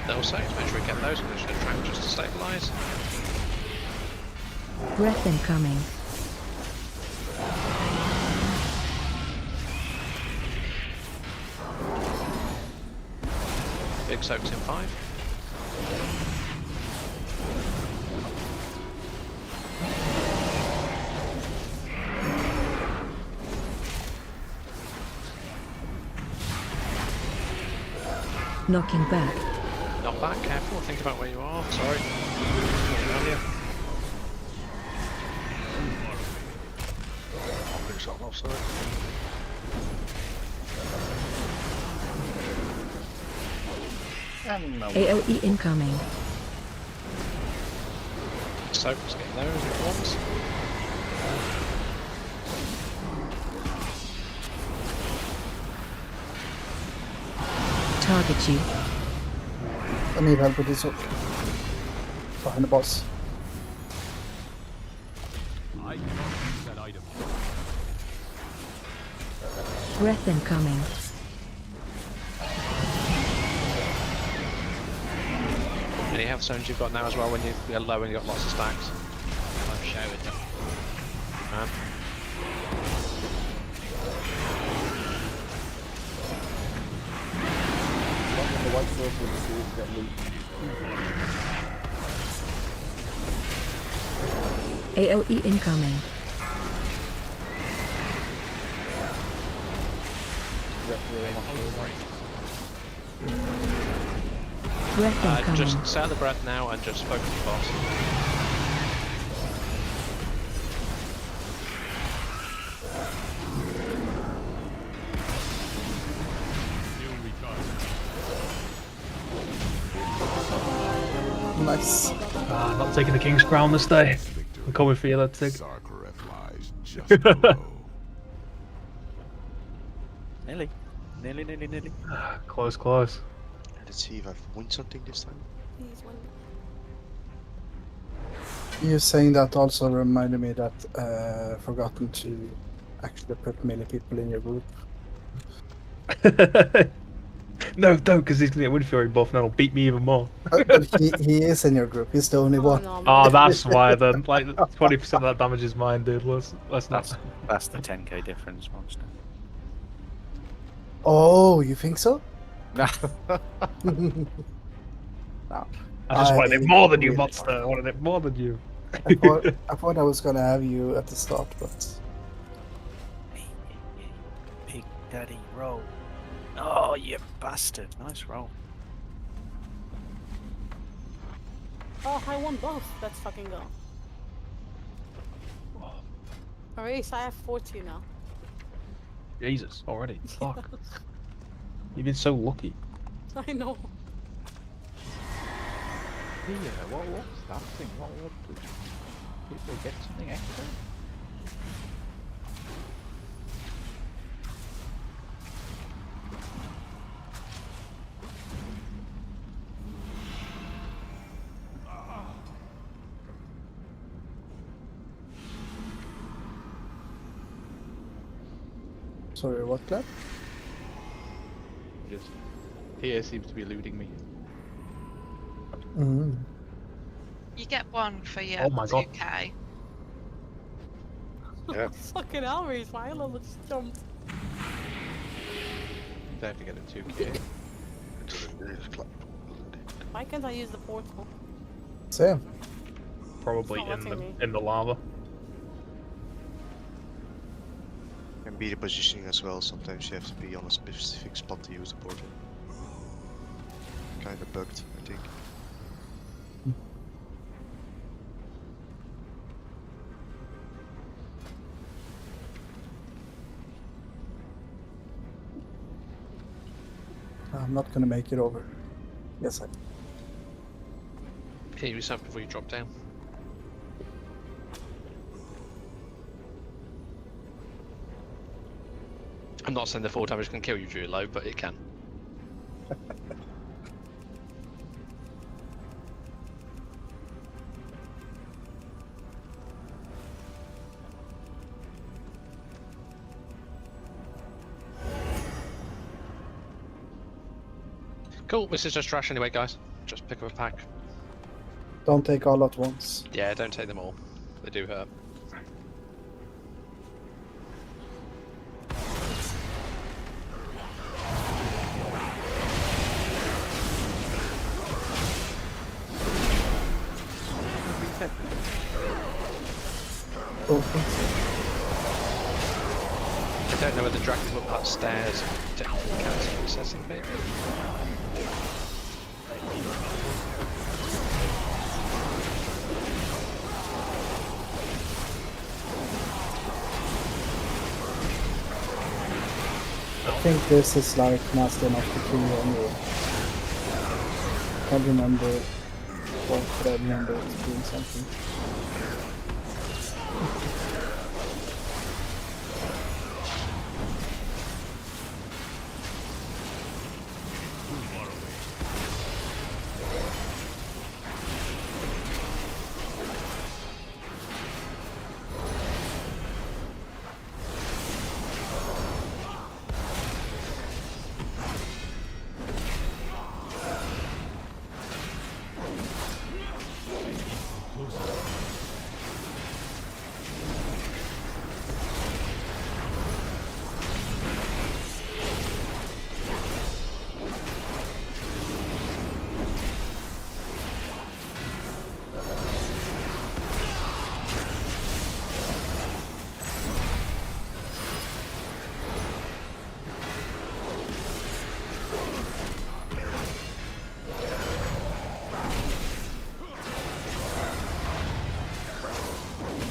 C: Little soaks, make sure we get those, because we're trying just to stabilise.
H: Breath incoming.
C: Big soaks in 5.
H: Knocking back.
C: Not back, careful, think about where you are, sorry.
B: Big shot offside.
H: AoE incoming.
C: Soaks, get those at once.
H: Target you.
A: I need help with this hook. Behind the boss.
I: I cannot use that item.
H: Breath incoming.
C: Any health zones you've got now as well when you're low and you've got lots of stacks?
P: I've showered them.
C: Man.
D: The white circle to see if you get loot.
H: AoE incoming. Breath incoming.
C: Just set the breath now and just focus the boss.
A: Nice.
J: Not taking the King's Crown this day. I'm coming for you, that's it.
N: Sarkareth lies just below.
M: Nearly. Nearly.
J: Close, close.
L: Let's see if I've won something this time.
E: Please win.
A: You saying that also reminded me that forgotten to actually put melee people in your group.
J: No, don't, because he's gonna get Wind Fury buff and that'll beat me even more.
A: But he is in your group. He's the only one.
E: No,
J: Oh, that's why then. Like 20% of that damage is mine, dude. Let's not.
M: That's the 10k difference, monster.
A: Oh, you think so?
M: No.
A: No.
J: I just wanted it more than you,
A: really
J: monster. I wanted it more than you.
A: I thought I was gonna have you at the start, but
M: Big Daddy roll. Oh, you bastard. Nice roll.
E: Oh, I won both. Let's fucking go. Alright, so I have 40 now.
J: Jesus, already. Fuck. You've been so lucky.
E: I know.
Q: Yeah, what's that thing? What did people get something extra?
A: sorry, what clap?
Q: Just here seems to be eluding me.
A: Mm.
F: You get one for your
J: Oh my God.
F: 2k.
B: Yeah.
E: Fucking hell, Reese, my level just jumped.
Q: I have to get a 2k.
B: It doesn't do this clap.
E: Why can't I use the portal?
A: Same.
J: Probably
E: It's not letting me.
J: in the lava.
L: And be the positioning as well. Sometimes you have to be on a specific spot to use the portal. Kinda bugged, I think.
A: I'm not gonna make it over. Yes, I.
C: Heal yourself before you drop down. I'm not saying the 4 damage can kill you, Drew Low, but it can. Cool, this is just trash anyway, guys. Just pick up a pack.
A: Don't take all at once.
C: Yeah, don't take them all. They do hurt. I don't know whether dragons up that stairs definitely counts as recessing, maybe.
A: I think this is like master enough to kill you anyway. Can't remember what, but I remember it's doing something.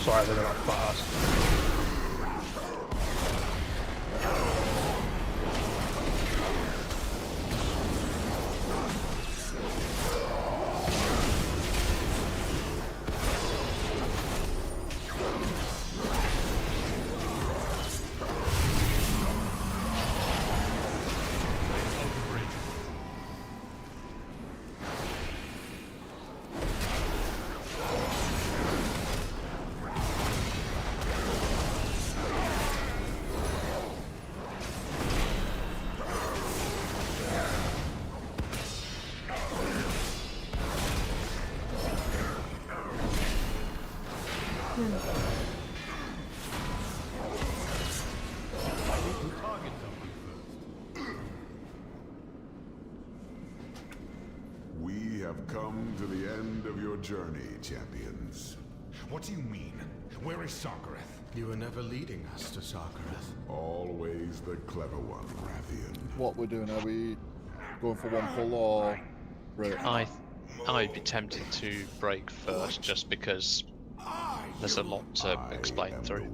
J: Sorry, they're not fast.
N: have come to the end of your journey, champions.
R: What do you mean? Where is Sarkareth?
S: You were never leading us to Sarkareth.
N: Always the clever one, Rathian.
D: What we're doing, are we going for one pull or break?
C: I'd be tempted to break first, just because there's a lot to explain through.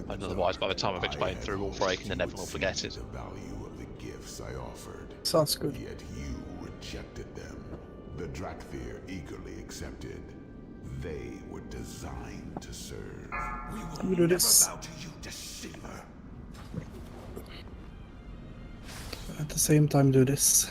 C: And otherwise, by the time I've explained through, we'll break and then everyone will forget it.
N: The value of the gifts I offered.
A: Sounds good.
N: Yet you rejected them. The Drakthir eagerly accepted. They were designed to serve.
A: Let me do this.
R: Bow to you, deceiver.
A: At the same time, do this.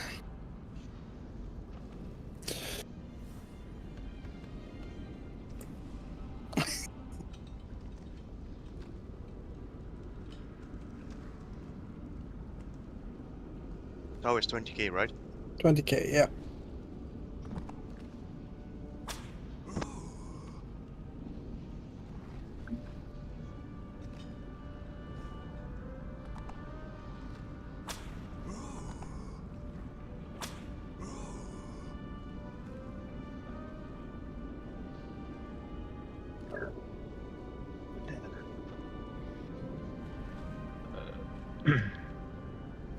L: Now it's 20k, right?
A: 20k, yeah.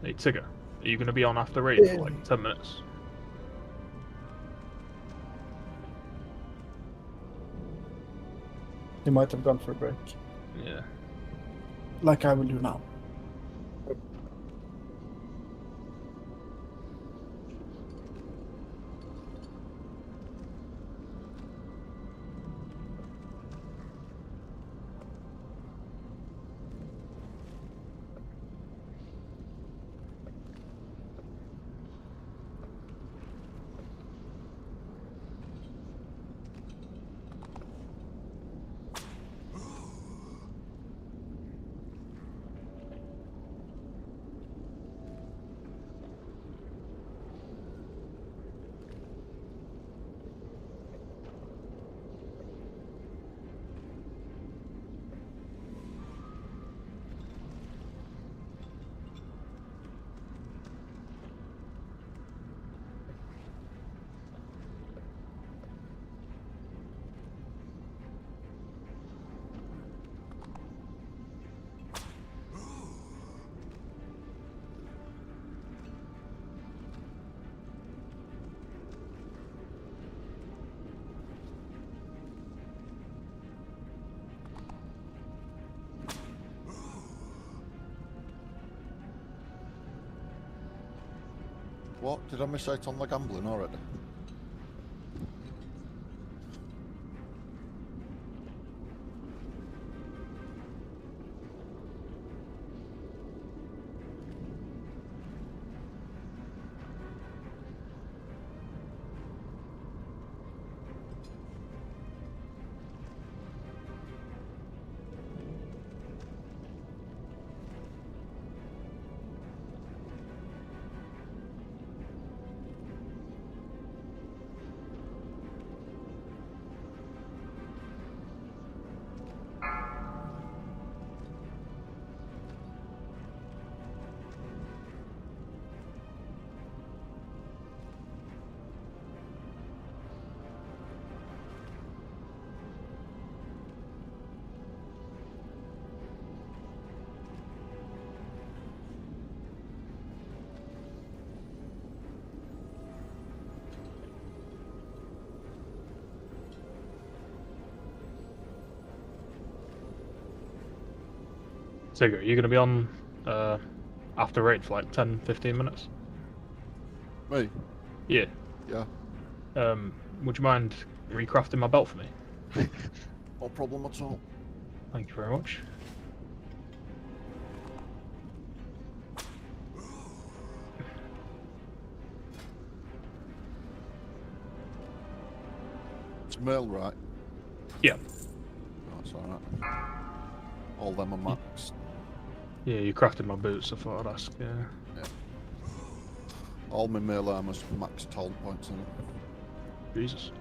J: Hey, Tigger, are you going to be on after raid for like 10 minutes?
A: You might have gone for a break.
J: Yeah.
A: Like I will do now.
D: What? Did I miss out on the gambling already?
J: Tigger, are you going to be on after raid for like 10-15 minutes?
D: Me?
J: Yeah.
D: Yeah.
J: Would you mind recrafting my belt for me?
D: No problem at all.
J: Thank you very much.
D: It's mail, right?
J: Yeah.
D: That's alright. All them are maxed.
J: Yeah, you crafted my boots, I thought I'd ask, yeah.
D: Yeah. All my mail armor's max talent points in it.
J: Jesus.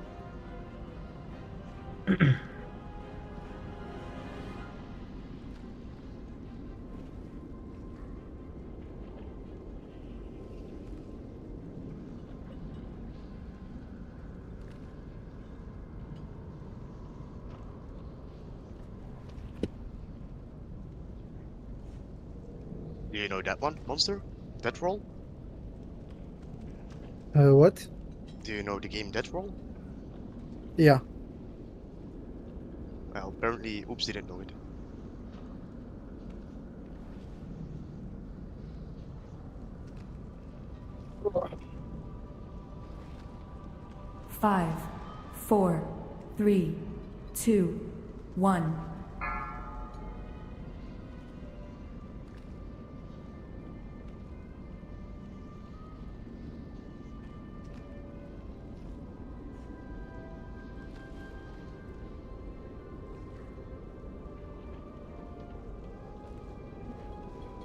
L: Do you know that one, Monster? Death Roll?
A: What?
L: Do you know the game Death Roll?
A: Yeah.
L: Well, apparently Oops didn't know it.
T: Five, 4, 3, 2, 1.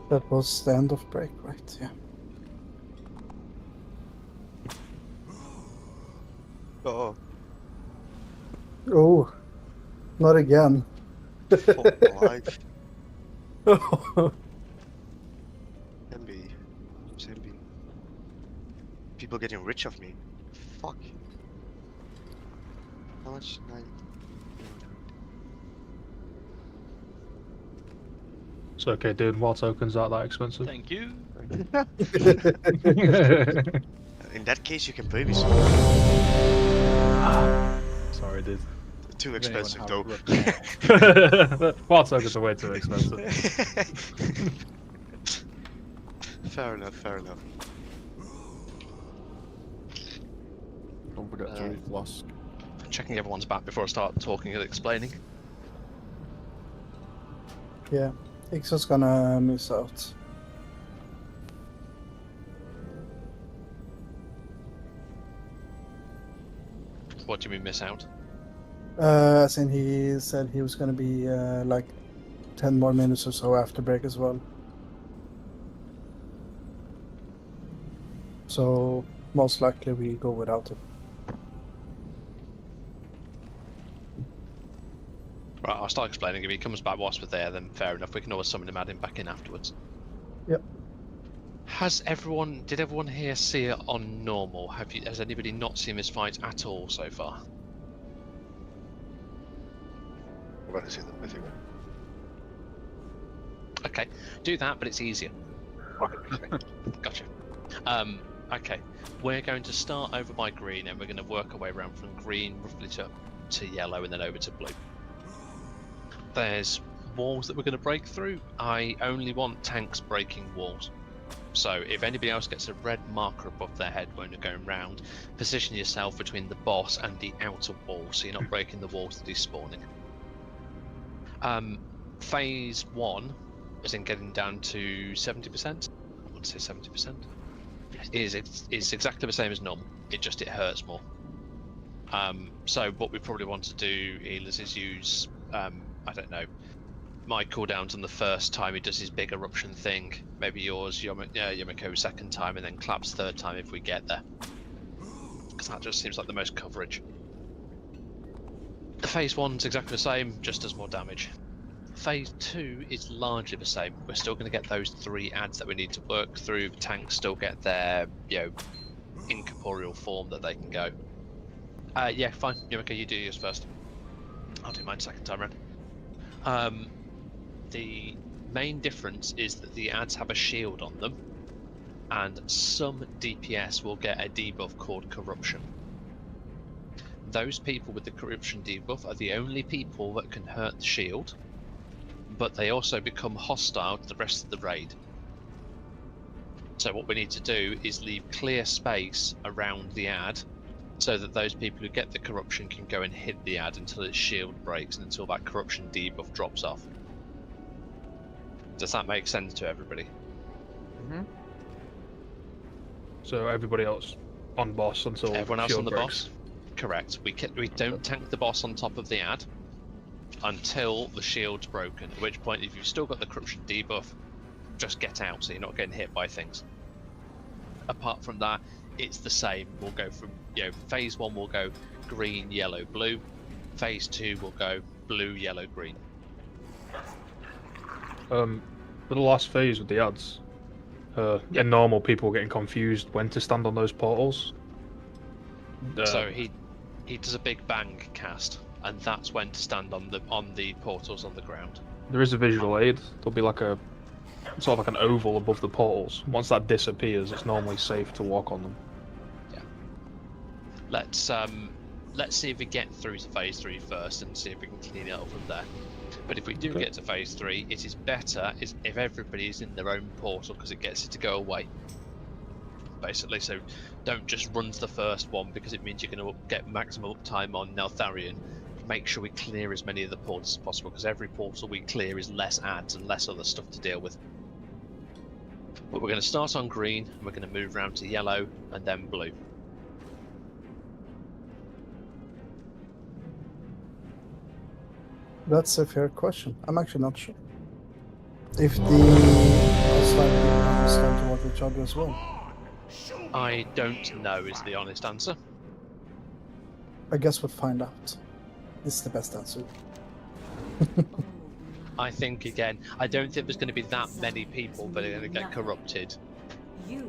A: That was the end of break, right? Yeah.
L: Oh,
A: Oh, not again.
L: fuck my life. Can be. People getting rich off me. Fuck. How much? 9.
J: It's okay, dude. War tokens aren't that expensive.
I: Thank you.
L: In that case, you can play me.
J: Sorry, dude.
L: Too expensive though.
J: War tokens are way too expensive.
L: Fair enough, fair enough.
D: Don't forget to read Flask.
C: Checking everyone's back before I start talking and explaining.
A: Yeah. Ixo's gonna miss out.
C: What do you mean miss out?
A: As in he said he was gonna be like 10 more minutes or so after break as well. So most likely we go without it.
C: Right, I'll start explaining. If he comes back whilst we're there, then fair enough. We can always summon him, add him back in afterwards.
A: Yep.
C: Did everyone here see it on normal? Has anybody not seen this fight at all so far?
B: I've only seen the mythic one.
C: Okay, do that, but it's easier. Gotcha. Okay, we're going to start over by green, and we're going to work our way around from green roughly to yellow, and then over to blue. There's walls that we're going to break through. I only want tanks breaking walls. So if anybody else gets a red marker above their head when you're going round, position yourself between the boss and the outer wall, so you're not breaking the wall to despawning. Phase 1, as in getting down to 70%, I want to say 70%, is exactly the same as normal, it hurts more. So what we probably want to do, healers, is use, I don't know, my cooldowns on the first time he does his big eruption thing, maybe yours, Yomiko second time, and then Clap's third time if we get there. Because that just seems like the most coverage. Phase 1's exactly the same, just does more damage. Phase 2 is largely the same. We're still going to get those 3 adds that we need to work through. The tanks still get their, incorporeal form that they can go. Yeah, fine. Yomiko, you do yours first. I'll do mine second time round. The main difference is that the adds have a shield on them, and some DPS will get a debuff called Corruption. Those people with the Corruption debuff are the only people that can hurt the shield, but they also become hostile to the rest of the raid. So what we need to do is leave clear space around the ad, so that those people who get the Corruption can go and hit the ad until its shield breaks and until that Corruption debuff drops off. Does that make sense to everybody?
J: Mm-hmm. So everybody else on boss until
C: everyone else
J: shield
C: on the
J: breaks.
C: boss? Correct. We don't tank the boss on top of the ad until the shield's broken, at which point if you've still got the Corruption debuff, just get out so you're not getting hit by things. Apart from that, it's the same. We'll go from, phase 1 will go green, yellow, blue. Phase 2 will go blue, yellow, green.
J: For the last phase with the ads, in normal people getting confused when to stand on those portals.
C: So he does a big bang cast, and that's when to stand on the portals on the ground.
J: There is a visual aid. There'll be like a sort of like an oval above the portals. Once that disappears, it's normally safe to walk on them.
C: Yeah. Let's see if we get through to phase 3 first, and see if we can clean it up from there. But if we do get to phase 3, it is better if everybody is in their own portal, because it gets it to go away. Basically, so don't just run to the first one, because it means you're going to get maximum uptime on Neltharion. Make sure we clear as many of the portals as possible, because every portal we clear is less ads and less other stuff to deal with. But we're going to start on green, and we're going to move around to yellow and then blue.
A: That's a fair question. I'm actually not sure. If the start to watch each other as well.
C: I don't know is the honest answer.
A: I guess we'll find out. This is the best answer.
C: I think, again, I don't think there's going to be that many people that are going to get corrupted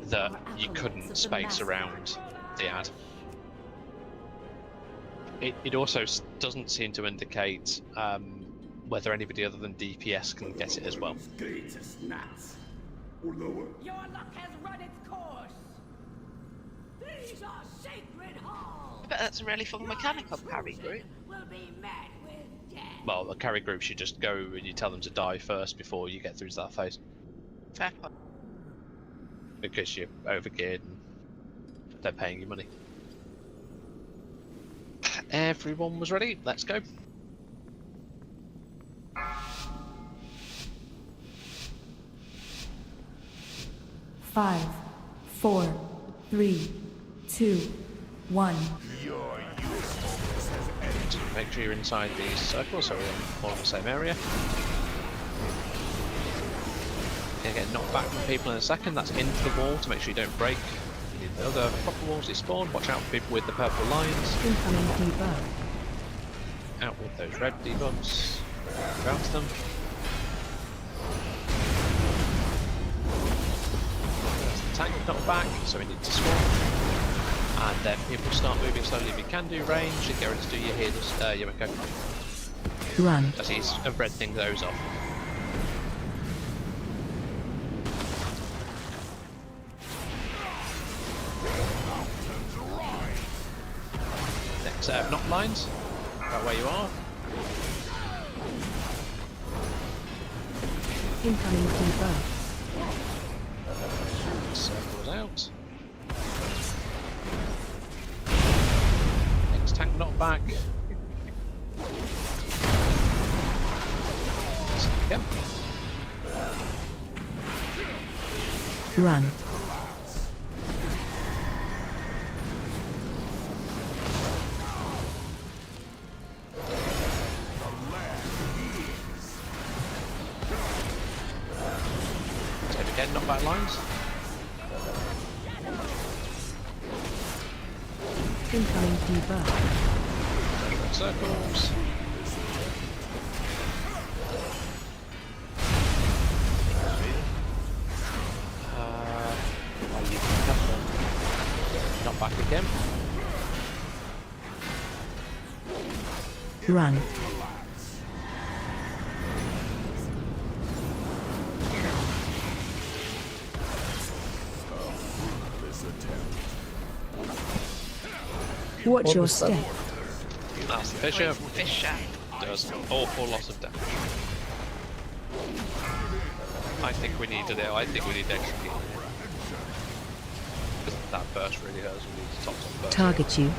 C: that you couldn't space around the ad. It also doesn't seem to indicate whether anybody other than DPS can get it as well.
R: Or lower.
U: Your luck has run its course. These are sacred halls.
F: But that's a really fun mechanical carry group.
U: Will be met with death.
C: Well, the carry groups, you just go and you tell them to die first before you get through to that phase.
F: Fair point.
C: Because you're overgeared and they're paying you money. Everyone was ready, let's go.
T: Five, 4, 3, 2, 1.
C: Make sure you're inside these circles, so we're all in the same area. You're gonna get knocked back from people in a second. That's into the wall to make sure you don't break. You need the other proper walls they spawn. Watch out for people with the purple lines.
H: Incoming debug.
C: Out with those red debuffs. Bounce them. There's the tank knocked back, so we need to spawn. And then people start moving slowly if you can do range, and get ready to do your heals. Yumiko.
H: Run.
C: As he's red thing those off. Next set of knock lines. Right where you are.
H: Incoming debug.
C: Circles out. Next tank knock back. Yep.
H: Run.
C: Again, knockback lines.
H: Incoming debug.
C: Red circles. Knock back again.
H: Run. Watch your step.
C: That's the Fisher. Does an awful lot of damage. I think we need to do. I think we need extra gear. Because that burst really hurts. We need to top some burst.
H: Target you.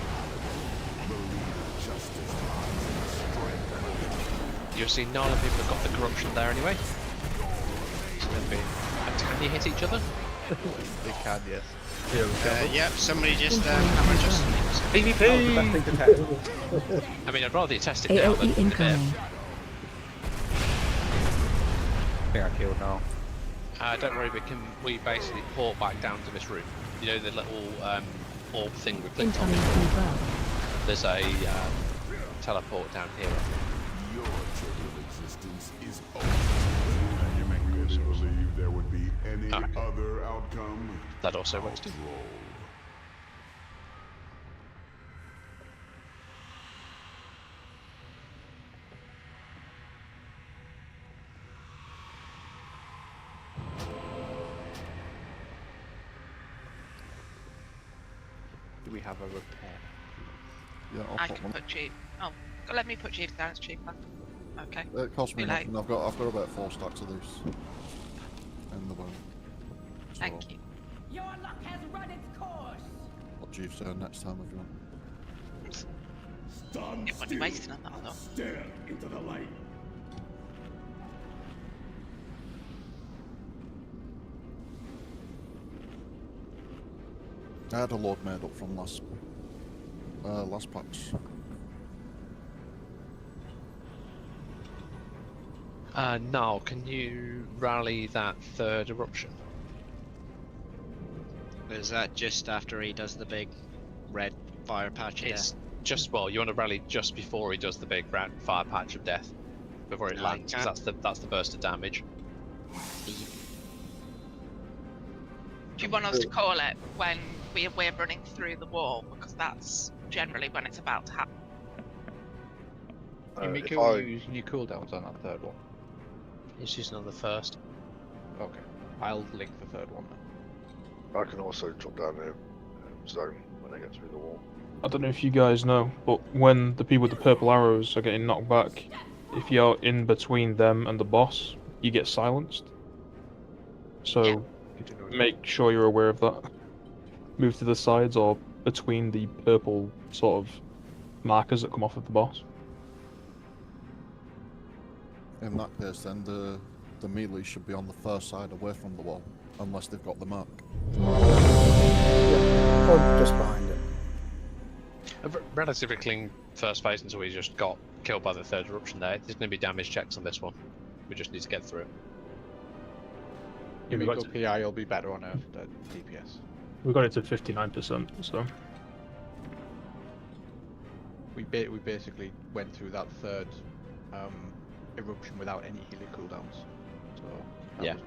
C: You'll see none of people have got the corruption there anyway. So they'll be. Can you hit each other?
Q: They can, yes.
P: Yep, somebody just camera just
C: PvP! I mean, I'd rather you test it now than
H: incoming.
Q: I think I killed now.
C: Don't worry, we basically port back down to this room. You know the little orb thing we clicked on? There's a teleport down here.
N: Your trivial existence is over. And you didn't believe there would be any other outcome?
C: That also works too.
Q: Do we have a repair?
D: Yeah, I'll
F: I
D: put
F: can
D: one.
F: put Jeeves. Oh, let me put Jeeves down. It's cheaper. Okay.
D: It costs me
F: Too late.
D: nothing. I've got about 4 stacks of these in the boat. So
F: Thank you.
U: Your luck has run its course.
D: what Jeeves say next time if you want.
R: Stand
F: Get money
R: still.
F: wasted on that though.
R: Stare into the light.
D: I had a load made up from last patch.
C: Now, can you rally that third eruption?
P: Is that just after he does the big red fire patch of
C: It's
P: death?
C: just, well, you want to rally just before he does the big fire patch of death, before it
P: No,
C: lands, because that's the burst of damage.
F: Do you want us to call it when we're running through the wall? Because that's generally when it's about to happen.
Q: Yumiko, using your cooldowns on that third one.
C: He's using on the first.
Q: Okay, I'll link the third one then.
B: I can also drop down the zone when I get through the wall.
J: I don't know if you guys know, but when the people with the purple arrows are getting knocked back, if you're in between them and the boss, you get silenced. So make sure you're aware of that. Move to the sides or between the purple sort of markers that come off of the boss.
D: In that case, then the melee should be on the far side away from the wall, unless they've got the mark.
A: Yeah, or just behind it.
C: A relatively clean first phase until we just got killed by the third eruption there. There's going to be damage checks on this one. We just need to get through it.
Q: Yumiko PI will be better on Earth than DPS.
J: We got it to 59%, so...
Q: We basically went through that third eruption without any healing cooldowns. So that was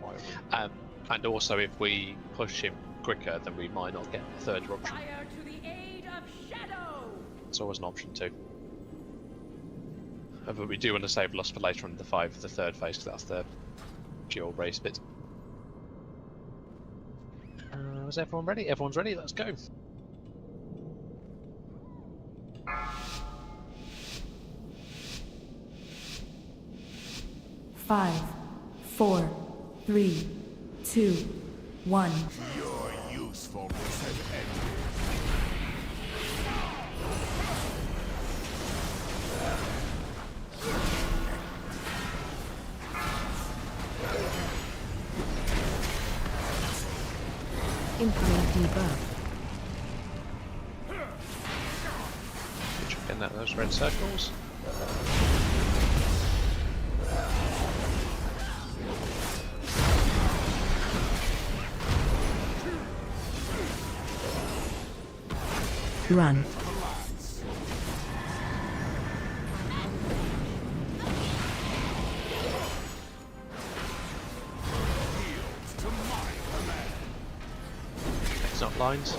Q: why
C: and also if we push him quicker, then we might not get the third eruption.
U: Fire to the aid of shadow.
C: It's always an option too. But we do want to save loss for later on in the third phase, because that's the dual race bit. Is everyone ready? Everyone's ready, let's go.
T: Five, 4, 3, 2, 1.
N: Your usefulness has ended.
H: Incoming debuff.
C: Checking out those red circles.
H: Run.
C: Next up lines.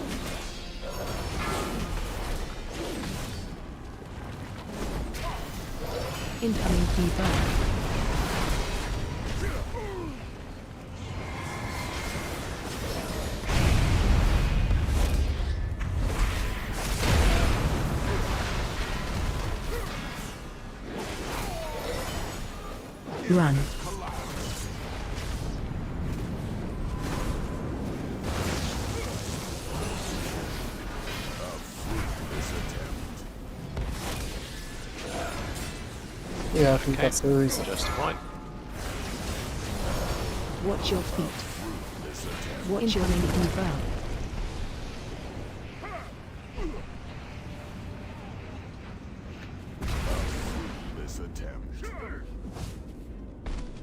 H: Incoming debuff. Run.
A: Yeah, I think that's the reason.
C: Just fine.
H: Watch your feet. Watch your debuff.
N: This attempt.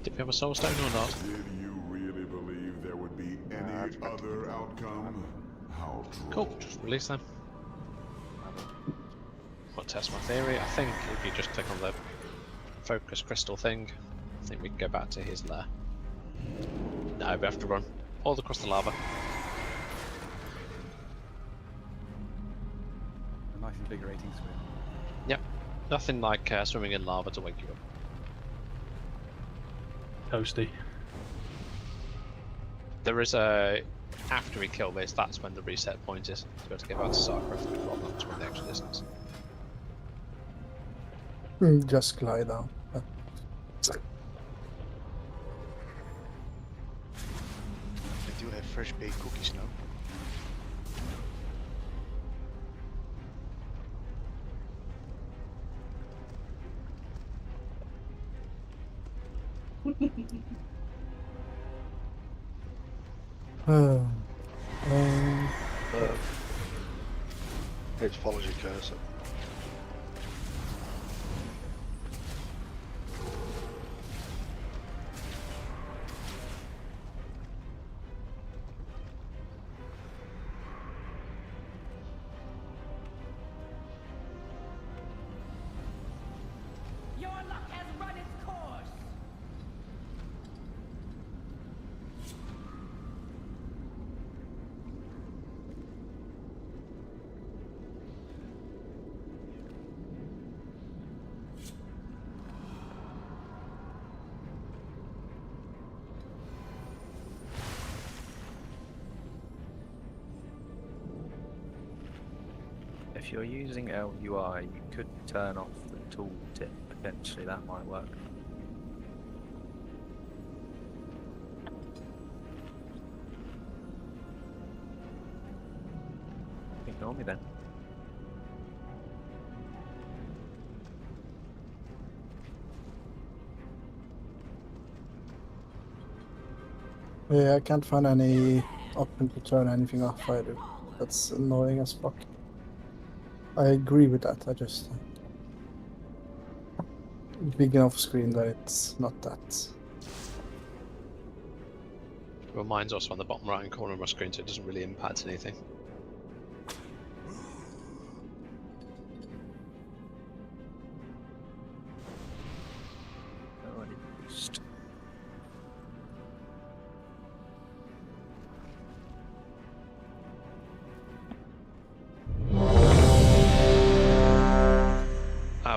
C: Did we have a soul stone or not?
N: Did you really believe there would be any other outcome? How true.
C: Cool, just release them. I'll test my theory. I think if you just click on the focus crystal thing, I think we can go back to his lair. No, we have to run all across the lava.
G: A nice invigorating swim.
C: Yep, nothing like swimming in lava to wake you up.
J: Toasty.
C: There is a after we kill this, that's when the reset point is. To be able to get back to Sarkareth, rather than to run the extra distance.
A: Just glide down.
L: I do have fresh baked cookies now.
B: It follows your cursor.
U: Your luck has run its course.
M: If you're using LUI, you could turn off the tooltip. Potentially that might work. Ignore me then.
A: Yeah, I can't find any option to turn anything off either. That's annoying as fuck. I agree with that, I just... big enough screen that it's not that.
C: Well, mine's also on the bottom right hand corner of my screen, so it doesn't really impact anything.
M: Oh, I need boost.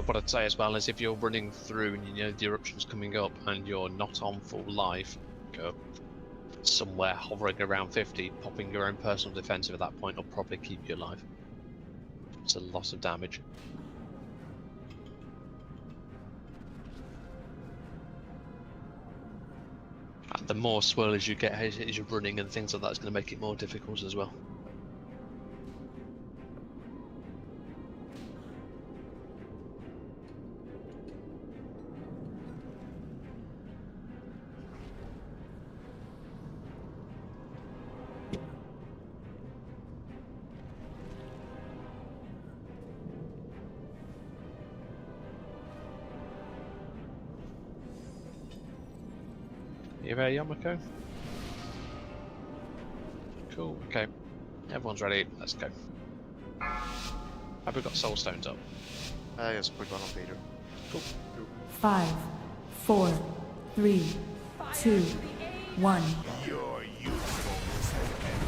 C: What I'd say as well is if you're running through and you know the eruption's coming up and you're not on full life, go somewhere hovering around 50, popping your own personal defensive at that point will probably keep you alive. It's a loss of damage. And the more swirlies you get as you're running and things like that, it's going to make it more difficult as well. You there, Yamako? Cool, okay. Everyone's ready, let's go. Have we got soul stones up?
L: Yes, put one on Vader.
C: Cool.
T: 5, 4, 3, 2, 1.
N: Your usefulness has ended.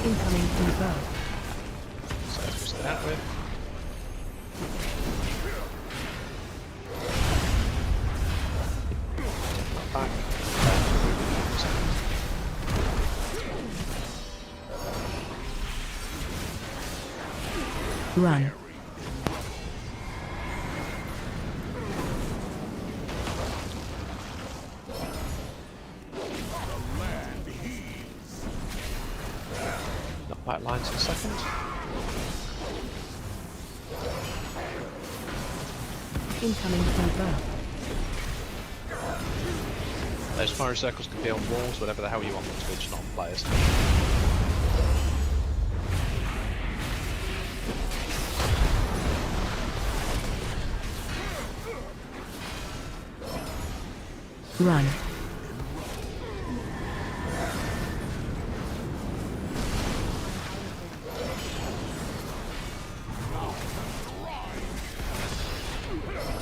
T: Incoming debuff.
C: So let's just that with. Back.
T: Run.
C: Not back lines in a second.
T: Incoming debuff.
C: Those fire circles can be on walls, whatever the hell you want them to be, just not on players.
T: Run.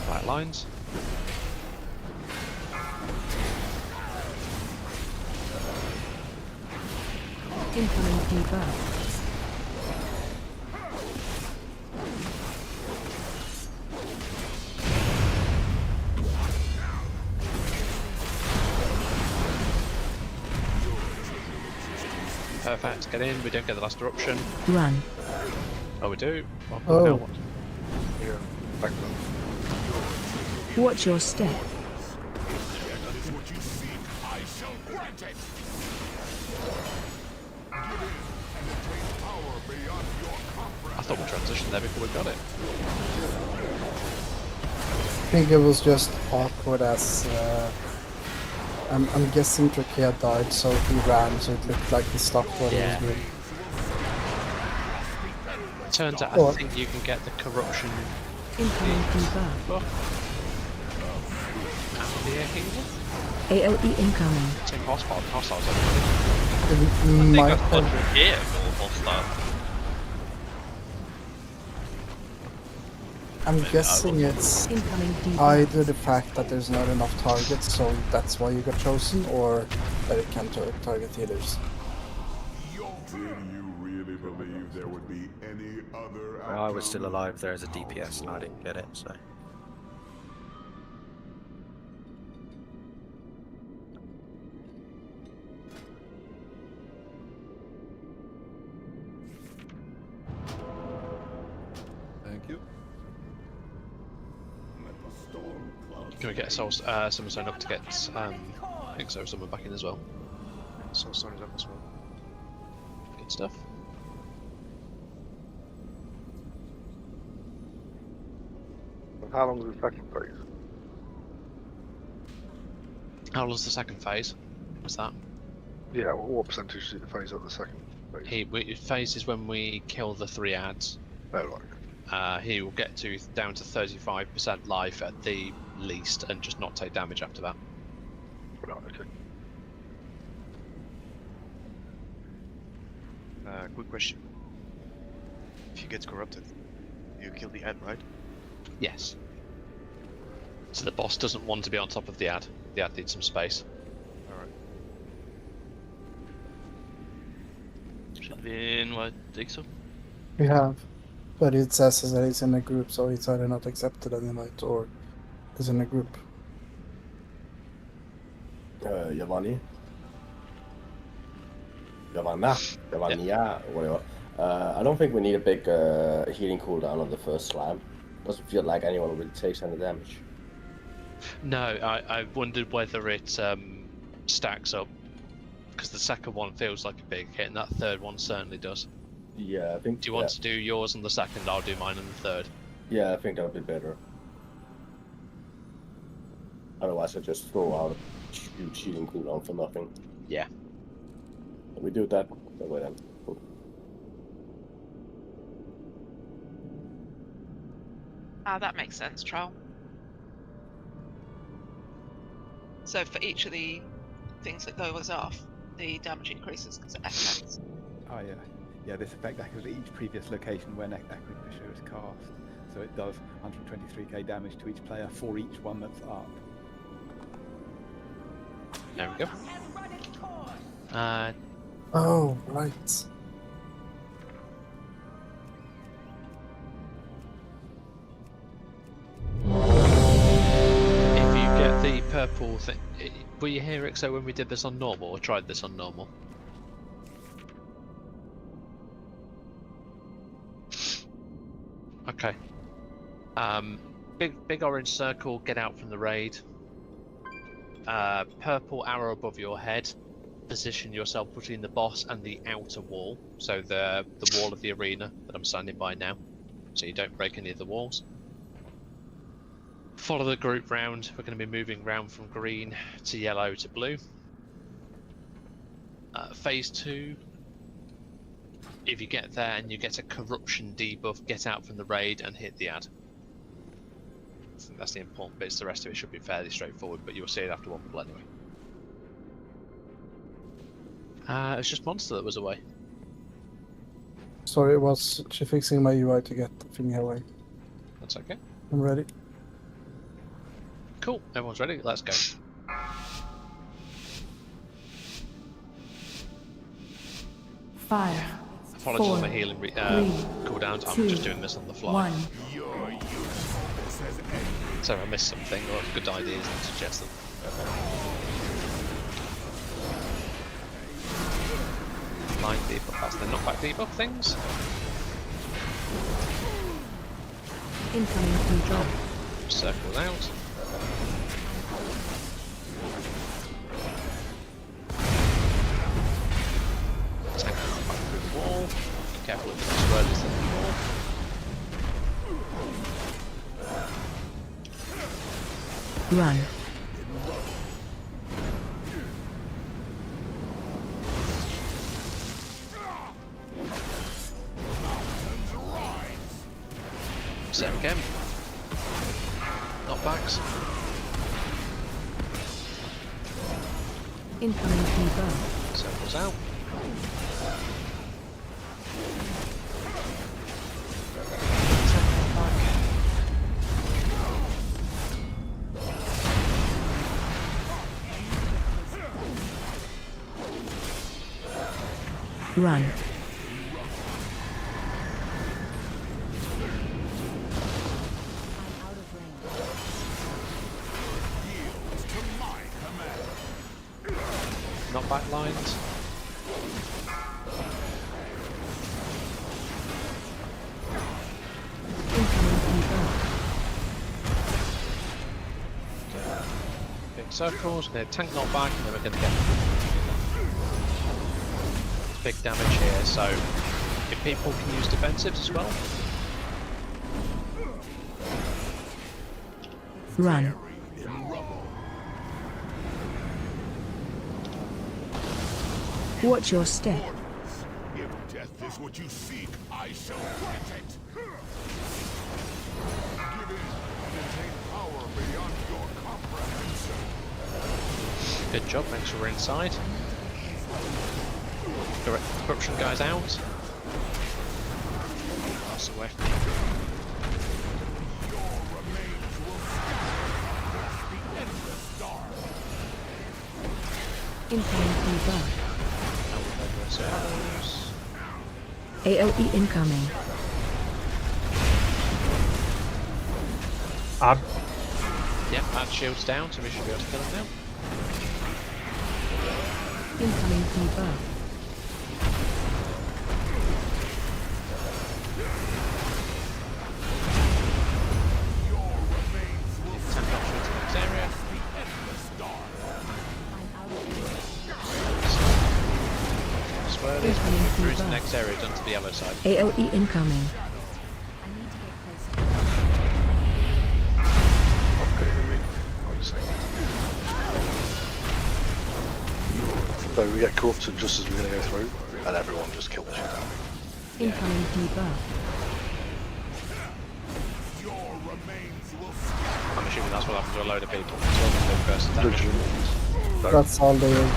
C: Right lines.
T: Incoming debuff.
C: Perfect. Get in. We don't get the last eruption.
T: Run.
C: Oh, we do. Well,
A: Oh.
C: now what?
B: Yeah, back then.
T: Watch your step.
N: That is what you seek. I shall grant it. Give in and attain power beyond your comprehension.
C: I thought we transitioned there before we got it.
A: I think it was just awkward as I'm guessing Trachea died, so he ran, so it looked like he stopped what he was doing.
C: Turns out,
A: Or-
C: I think you can get the corruption
T: Incoming debuff.
C: buff. Out of the air kingdom.
T: AOE incoming.
C: It's impossible. Hostiles.
A: It
C: I think
A: might
C: that's
A: have,
C: under here for hostile.
A: I'm guessing it's
T: Incoming debuff.
A: either the fact that there's not enough targets, so that's why you got chosen, or that it can target healers.
N: Did you really believe there would be any other outcome?
M: I was still alive there as a DPS and I didn't get it, so.
D: Thank you.
C: Can we get ourselves someone signed up to get Exo someone back in as well?
L: So started up as well.
C: Good stuff.
B: And how long is the second phase?
C: How long's the second phase? What's that?
B: Yeah, what percentage is the phase of the second phase?
C: Phase is when we kill the 3 ads.
B: Oh, right.
C: He will get down to 35% life at the least and just not take damage after that.
B: Right, okay.
L: Quick question. If you get corrupted, you kill the ad, right?
C: Yes. So the boss doesn't want to be on top of the ad. The ad needs some space.
L: Alright.
O: Should we invite Exo?
A: We have, but it says that he's in a group, so he's either not accepted an invite or is in a group.
V: Giovanni? Giovannia, whatever. I don't think we need a big healing cooldown on the first slam. Doesn't feel like anyone really takes any damage.
C: No, I wondered whether it stacks up, because the second one feels like a big hit, and that third one certainly does.
V: Yeah, I think.
C: Do you want to do yours on the second? I'll do mine on the third.
V: Yeah, I think that would be better. Otherwise, I just throw out a huge healing cooldown for nothing.
C: Yeah.
V: We do that way then. Cool.
F: That makes sense, Troll. So for each of the things that goes off, the damage increases because it affects.
G: Oh yeah, yeah. This effect echoes each previous location when Acupressure is cast, so it does 123k damage to each player for each one that's up.
C: There we go.
A: Oh, right.
C: If you get the purple thing, were you here, Exo, when we did this on normal, or tried this on normal? Okay. Big orange circle, get out from the raid. Purple arrow above your head. Position yourself between the boss and the outer wall, so the wall of the arena that I'm standing by now, so you don't break any of the walls. Follow the group round. We're going to be moving round from green to yellow to blue. Phase 2. If you get there and you get a corruption debuff, get out from the raid and hit the ad. I think that's the important bits. The rest of it should be fairly straightforward, but you'll see it after one pull anyway. It's just Monster that was away.
A: Sorry, it was fixing my UI to get the thing away.
C: That's okay.
A: I'm ready.
C: Cool, everyone's ready, let's go.
T: 5.
C: Apologies
T: 4,
C: on my healing
T: 3,
C: cooldowns, I'm
T: 2,
C: just doing this on the fly.
T: 1.
C: So if I missed something or a good ideas, then suggest them. line debuff. That's the knockback debuff things.
T: Incoming control.
C: Circles out. Tank back through the wall. Be careful with the swirlies in the wall.
T: Run.
C: Set again. Knockbacks.
T: Incoming debuff.
C: Circles out.
T: Run.
C: Knockback lines.
T: Incoming debuff.
C: Big circles, we're going to tank knockback, and then we're going to get big damage here. So, if people can use defensives as well.
T: Run. Watch your step.
N: If death is what you seek, I shall grant it. Give in and attain power beyond your comprehension.
C: Good job, make sure we're inside. Corruption guys out. Pass away.
N: Your remains will scatter the endless dark.
T: Incoming debuff.
C: Circles.
T: AOE incoming.
J: Add.
C: Yep, add shields down, so we should be able to kill them now.
T: Incoming debuff.
C: Tank option to the next area. Swirlies, move through to the next area, done to the yellow side.
T: AOE incoming.
B: So we get corrupted just as we're going to go through, and everyone just kills the shit out of me.
T: Incoming debuff.
C: I'm assuming that's what happened to a load of people. So the first damage.
A: That's all the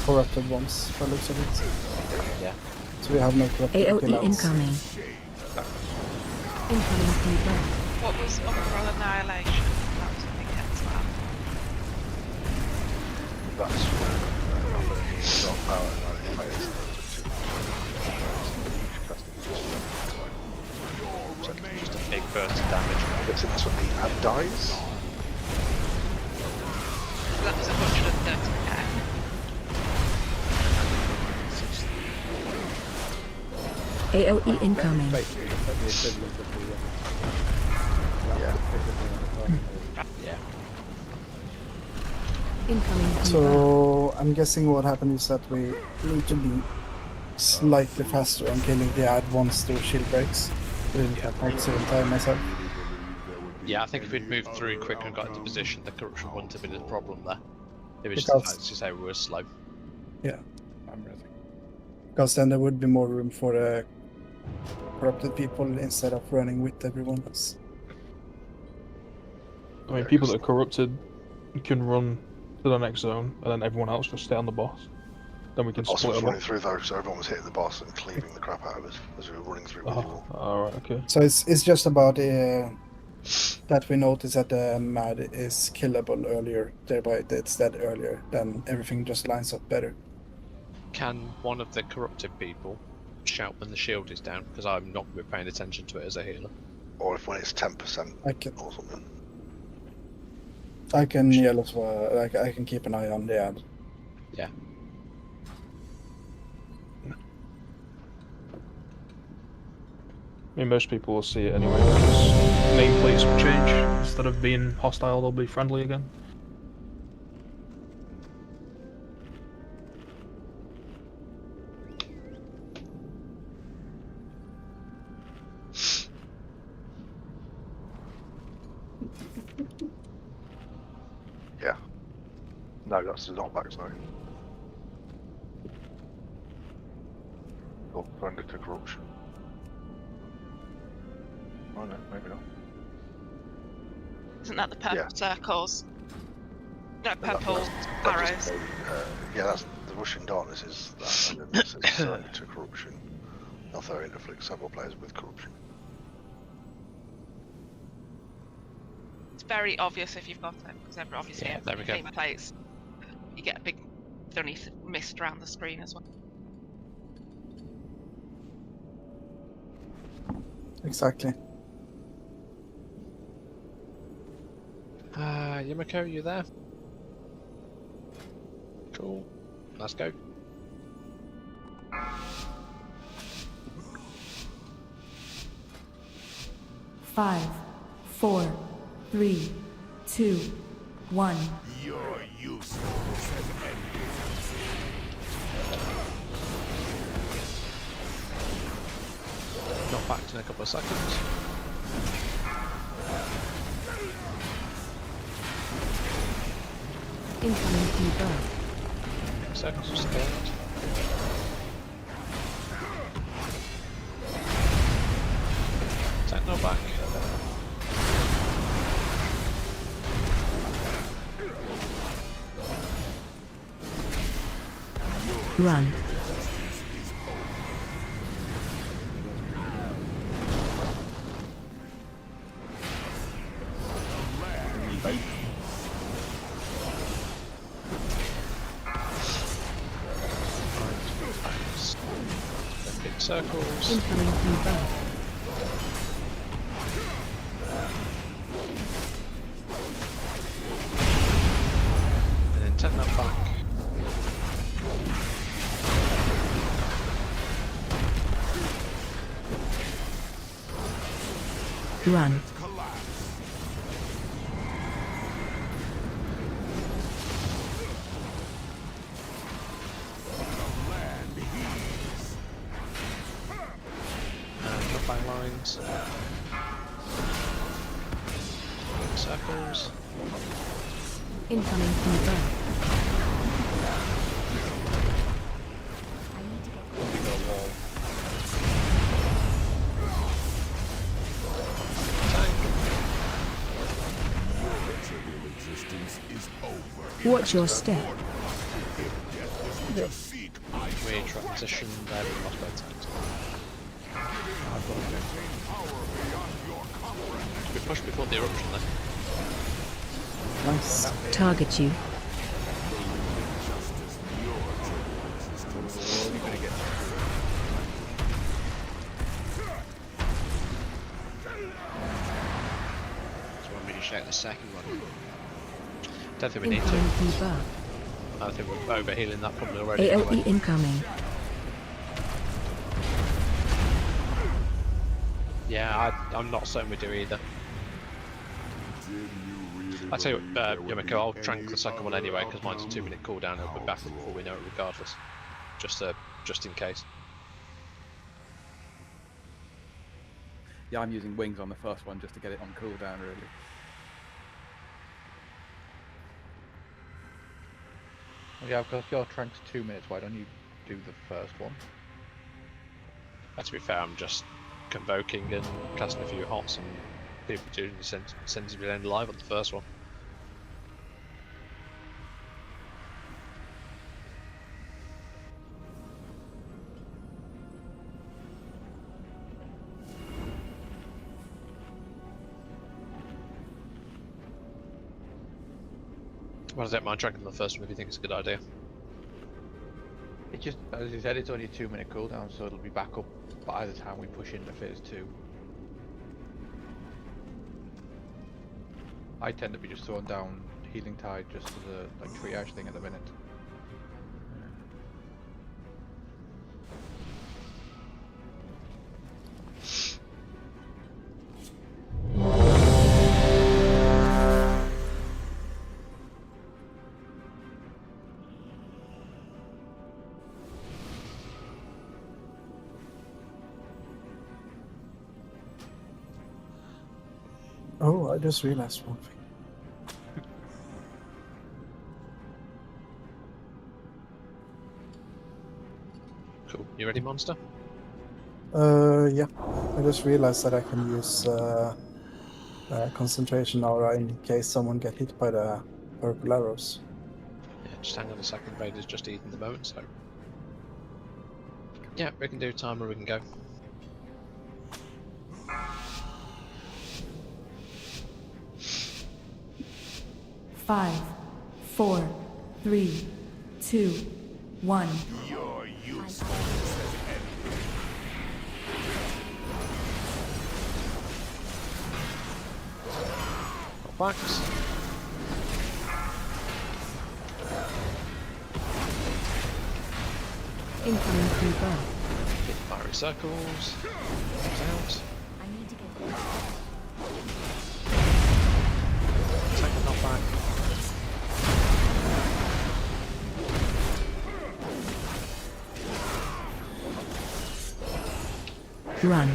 A: corrupted ones, by the looks of it.
C: Yeah.
A: So we have no corrupted
T: AOE
A: killers.
T: incoming. Incoming debuff.
F: What was overall annihilation? That was against that.
B: That's got power and
C: Just a big burst of damage.
B: I think that's when the ad dies.
F: That was 130k.
T: AOE incoming.
C: Yeah.
T: Incoming debuff.
A: So I'm guessing what happened is that we need to be slightly faster on killing the ad once those shield breaks. Quite same time myself.
C: Yeah, I think if we'd moved through quicker and got into position, the corruption wouldn't have been a problem there. It was just the fact to say we were slow.
A: Yeah.
G: I'm ready.
A: Because then there would be more room for corrupted people instead of running with everyone else.
J: I mean, people that are corrupted can run to the next zone, and then everyone else just stay on the boss. Then we can
B: Also
J: split
B: was
J: them
B: running
J: up.
B: through though, so everyone was hitting the boss and cleaving the crap out of us as we were running through with you all.
J: Alright, okay.
A: So it's just about that we notice that the mad is killable earlier, thereby it's dead earlier, then everything just lines up better.
C: Can one of the corrupted people shout when the shield is down? Because I'm not going to be paying attention to it as a healer.
B: Or if when it's 10%
A: I can.
B: or something.
A: I can yell as well. Like I can keep an eye on the ad.
C: Yeah.
J: I mean, most people will see it anyway, because nameplates will change. Instead of being hostile, they'll be friendly again.
B: Yeah. No, that's not back, sorry. Or surrender to corruption. Oh no, maybe not.
F: Isn't that the purple circles? No,
B: That-
F: purple
B: that
F: arrows.
B: just- yeah, that's the Russian darkness is that, and then this is surrender to corruption. Authorian afflicts several players with corruption.
F: It's very obvious if you've got it, because obviously
C: Yeah, there we go.
F: nameplates, you get a big dunny mist around the screen as well.
A: Exactly.
C: Yumiko, you there? Cool. Let's go.
T: Five, 4, 3, 2, 1.
N: Your usefulness has ended.
C: Not back in a couple of seconds.
T: Incoming debuff.
C: Seconds of scared. Techno back.
T: Run.
C: Big circles.
T: Incoming debuff.
C: And then techno back.
T: Run.
C: And the back lines. Circles.
T: Incoming debuff. Watch your step.
C: We transition, then we lost by times. We pushed before the eruption then.
A: Nice.
T: Target you.
P: Do you want me to shout the second one?
C: Don't think we need
T: Incoming
C: to.
T: debuff.
C: I think we're overhealing that probably already.
T: AOE
C: Anyway.
T: incoming.
C: Yeah, I'm not certain we do either. I tell you what, Yumiko, I'll trank the second one anyway because mine's a 2-minute cooldown. It'll be back before we know it, regardless. Just in case.
G: Yeah, I'm using wings on the first one just to get it on cooldown, really.
Q: Yeah, because your trank's 2 minutes. Why don't you do the first one?
C: To be fair, I'm just convoking and casting a few hots and people doing sensibly end live on the first one. Well, I don't mind tracking the first one if you think it's a good idea.
Q: It just, as you said, it's only a 2-minute cooldown, so it'll be back up by the time we push into phase 2. I tend to be just throwing down Healing Tide just as a triage thing at the minute.
A: Oh, I just realized one thing.
C: Cool. You ready, monster?
A: Yeah. I just realized that I can use concentration aura in case someone get hit by the purple arrows.
C: Yeah, just hang on a second. Vader's just eating the moment, so. Yeah, we can do timer, we can go.
T: Five, 4, 3, 2, 1.
N: Your usefulness has ended.
C: Wax.
T: Incoming creeper.
C: Hit fiery circles. Comes out.
T: I need to get
C: Second knockback.
T: Run.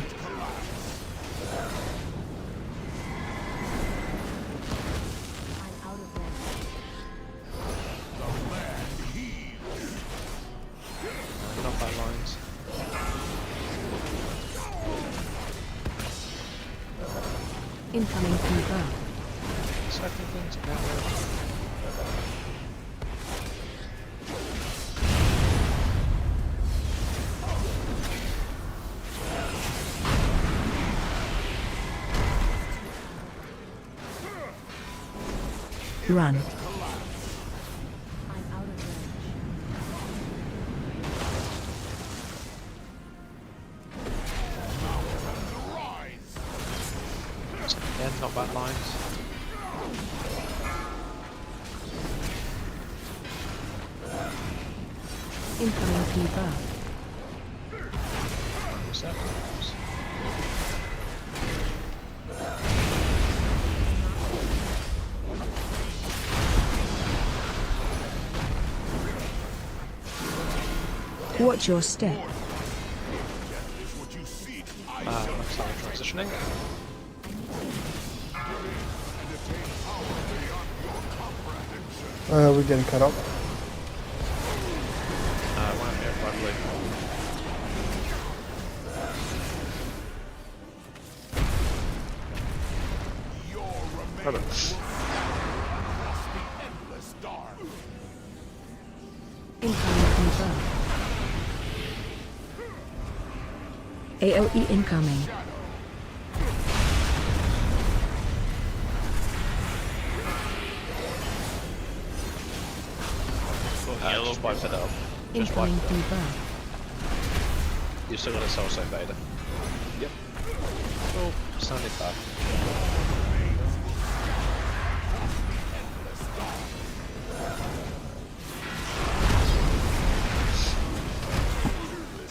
C: Knockback lines.
T: Incoming creeper.
C: Second thing's power.
T: Run.
C: Again, knockback lines.
T: Incoming creeper.
C: Circles.
T: Watch your step.
C: Sorry, transitioning.
A: We're getting cut off.
C: One here, probably.
T: Incoming creeper. AOE incoming.
C: Just wiped it up. Just
T: Incoming
C: wiped it up.
T: creeper.
C: You still got a soul save, Vader. Yep. Cool. Stand it back.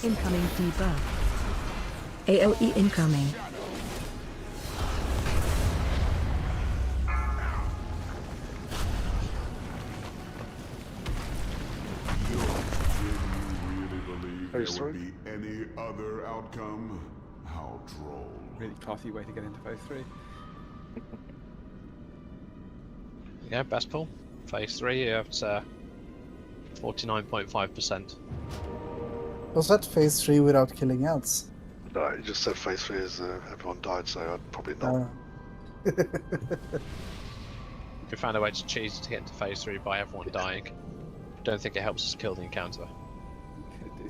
T: Incoming debuff. AOE incoming.
N: There would be any other outcome? How droll.
G: Really classy way to get into phase 3.
C: Yeah, best pull. Phase 3, you have 49.5%.
A: Was that phase 3 without killing ads?
B: No, you just said phase 3 is everyone died, so I'd probably not.
C: We found a way to cheese to get into phase 3 by everyone dying. Don't think it helps us kill the encounter.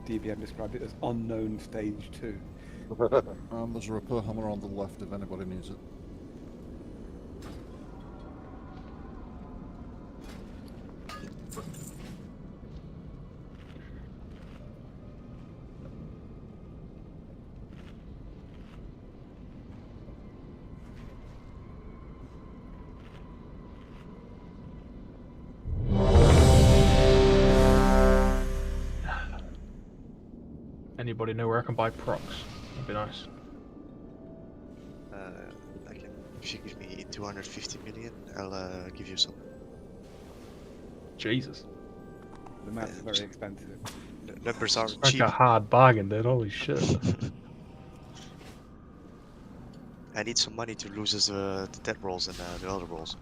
G: DBM described it as unknown stage 2.
D: There's a repair hammer on the left if anybody needs it.
J: Anybody know where I can buy procs? That'd be nice.
L: I can, if you give me 250 million, I'll give you some.
J: Jesus.
G: The maps are very expensive.
L: Numbers are
J: Like
L: cheap.
J: a hard bargain, dude. Holy shit.
L: I need some money to lose the dead rolls and the other rolls.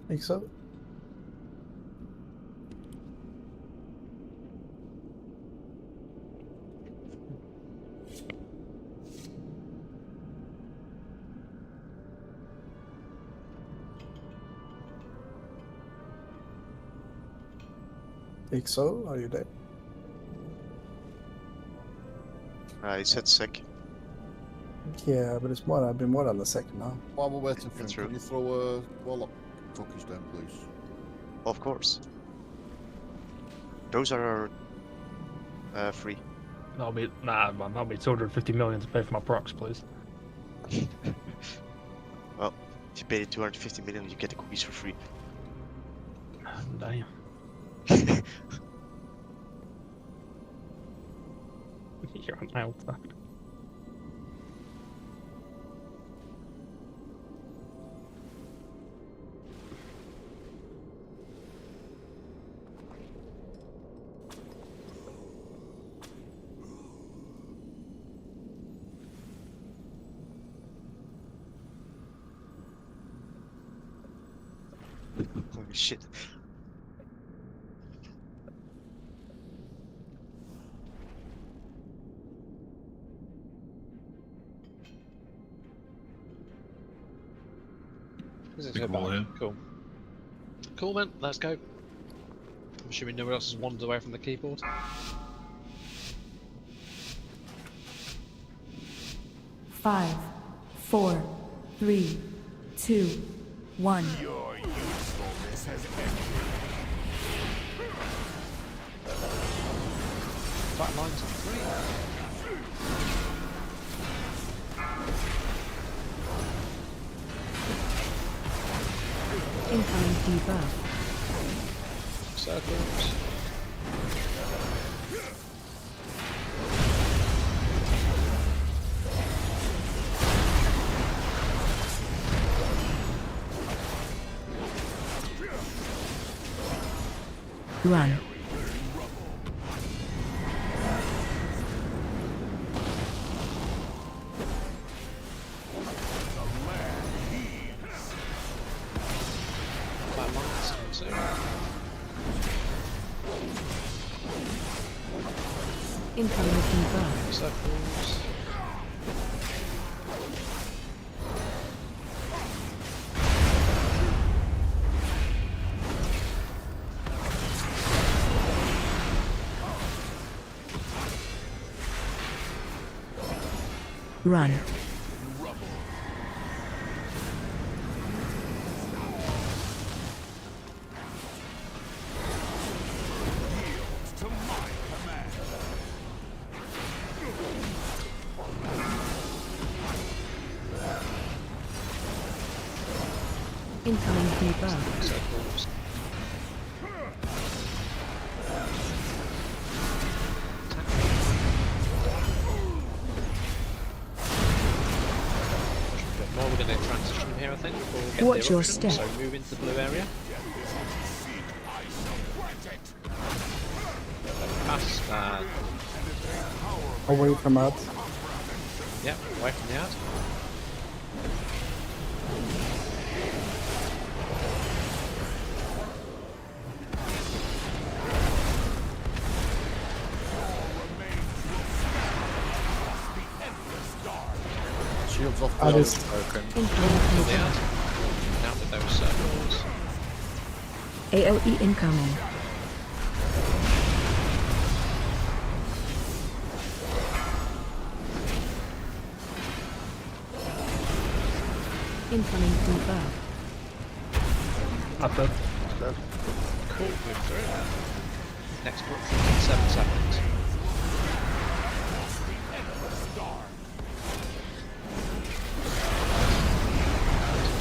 A: Think so? Think so? Are you there?
L: He said sick.
A: Yeah, but it's more. I've been more than a second now.
D: While we're waiting for him,
L: True.
D: can you throw a warlock cookies down, please?
L: Of course. Those are free.
J: That'll be nah, man. That'll be 250 million to pay for my procs, please.
L: Well, if you pay 250 million, you get the cookies for free.
J: Damn. You're an altar.
L: Holy shit.
C: This is
E: Big
C: good
E: wall
C: back.
E: here.
C: Cool. Cool, man. Let's go. I'm assuming no one else has wandered away from the keyboard.
T: Five, 4, 3, 2, 1.
N: Your usefulness has ended.
C: Back lines on 3.
T: Incoming debuff.
C: Circles.
T: Run.
C: Back lines on 2.
T: Incoming debuff.
C: Circles.
T: Run.
N: To my command.
T: Incoming debuff.
C: Circles. More, we're going to transition here, I think. Before we get
T: Watch
C: the
T: your
C: eruption.
T: step.
C: So move into the blue area. Past.
A: Away from that.
C: Yep, away from the ad.
D: Shields off the
A: I
D: other
A: just-
D: token.
T: Incoming
C: Kill the
T: debuff.
C: ad. Out with those circles.
T: AOE incoming. Incoming debuff.
J: Up there.
C: Cool, move through. Next eruption in 7 seconds.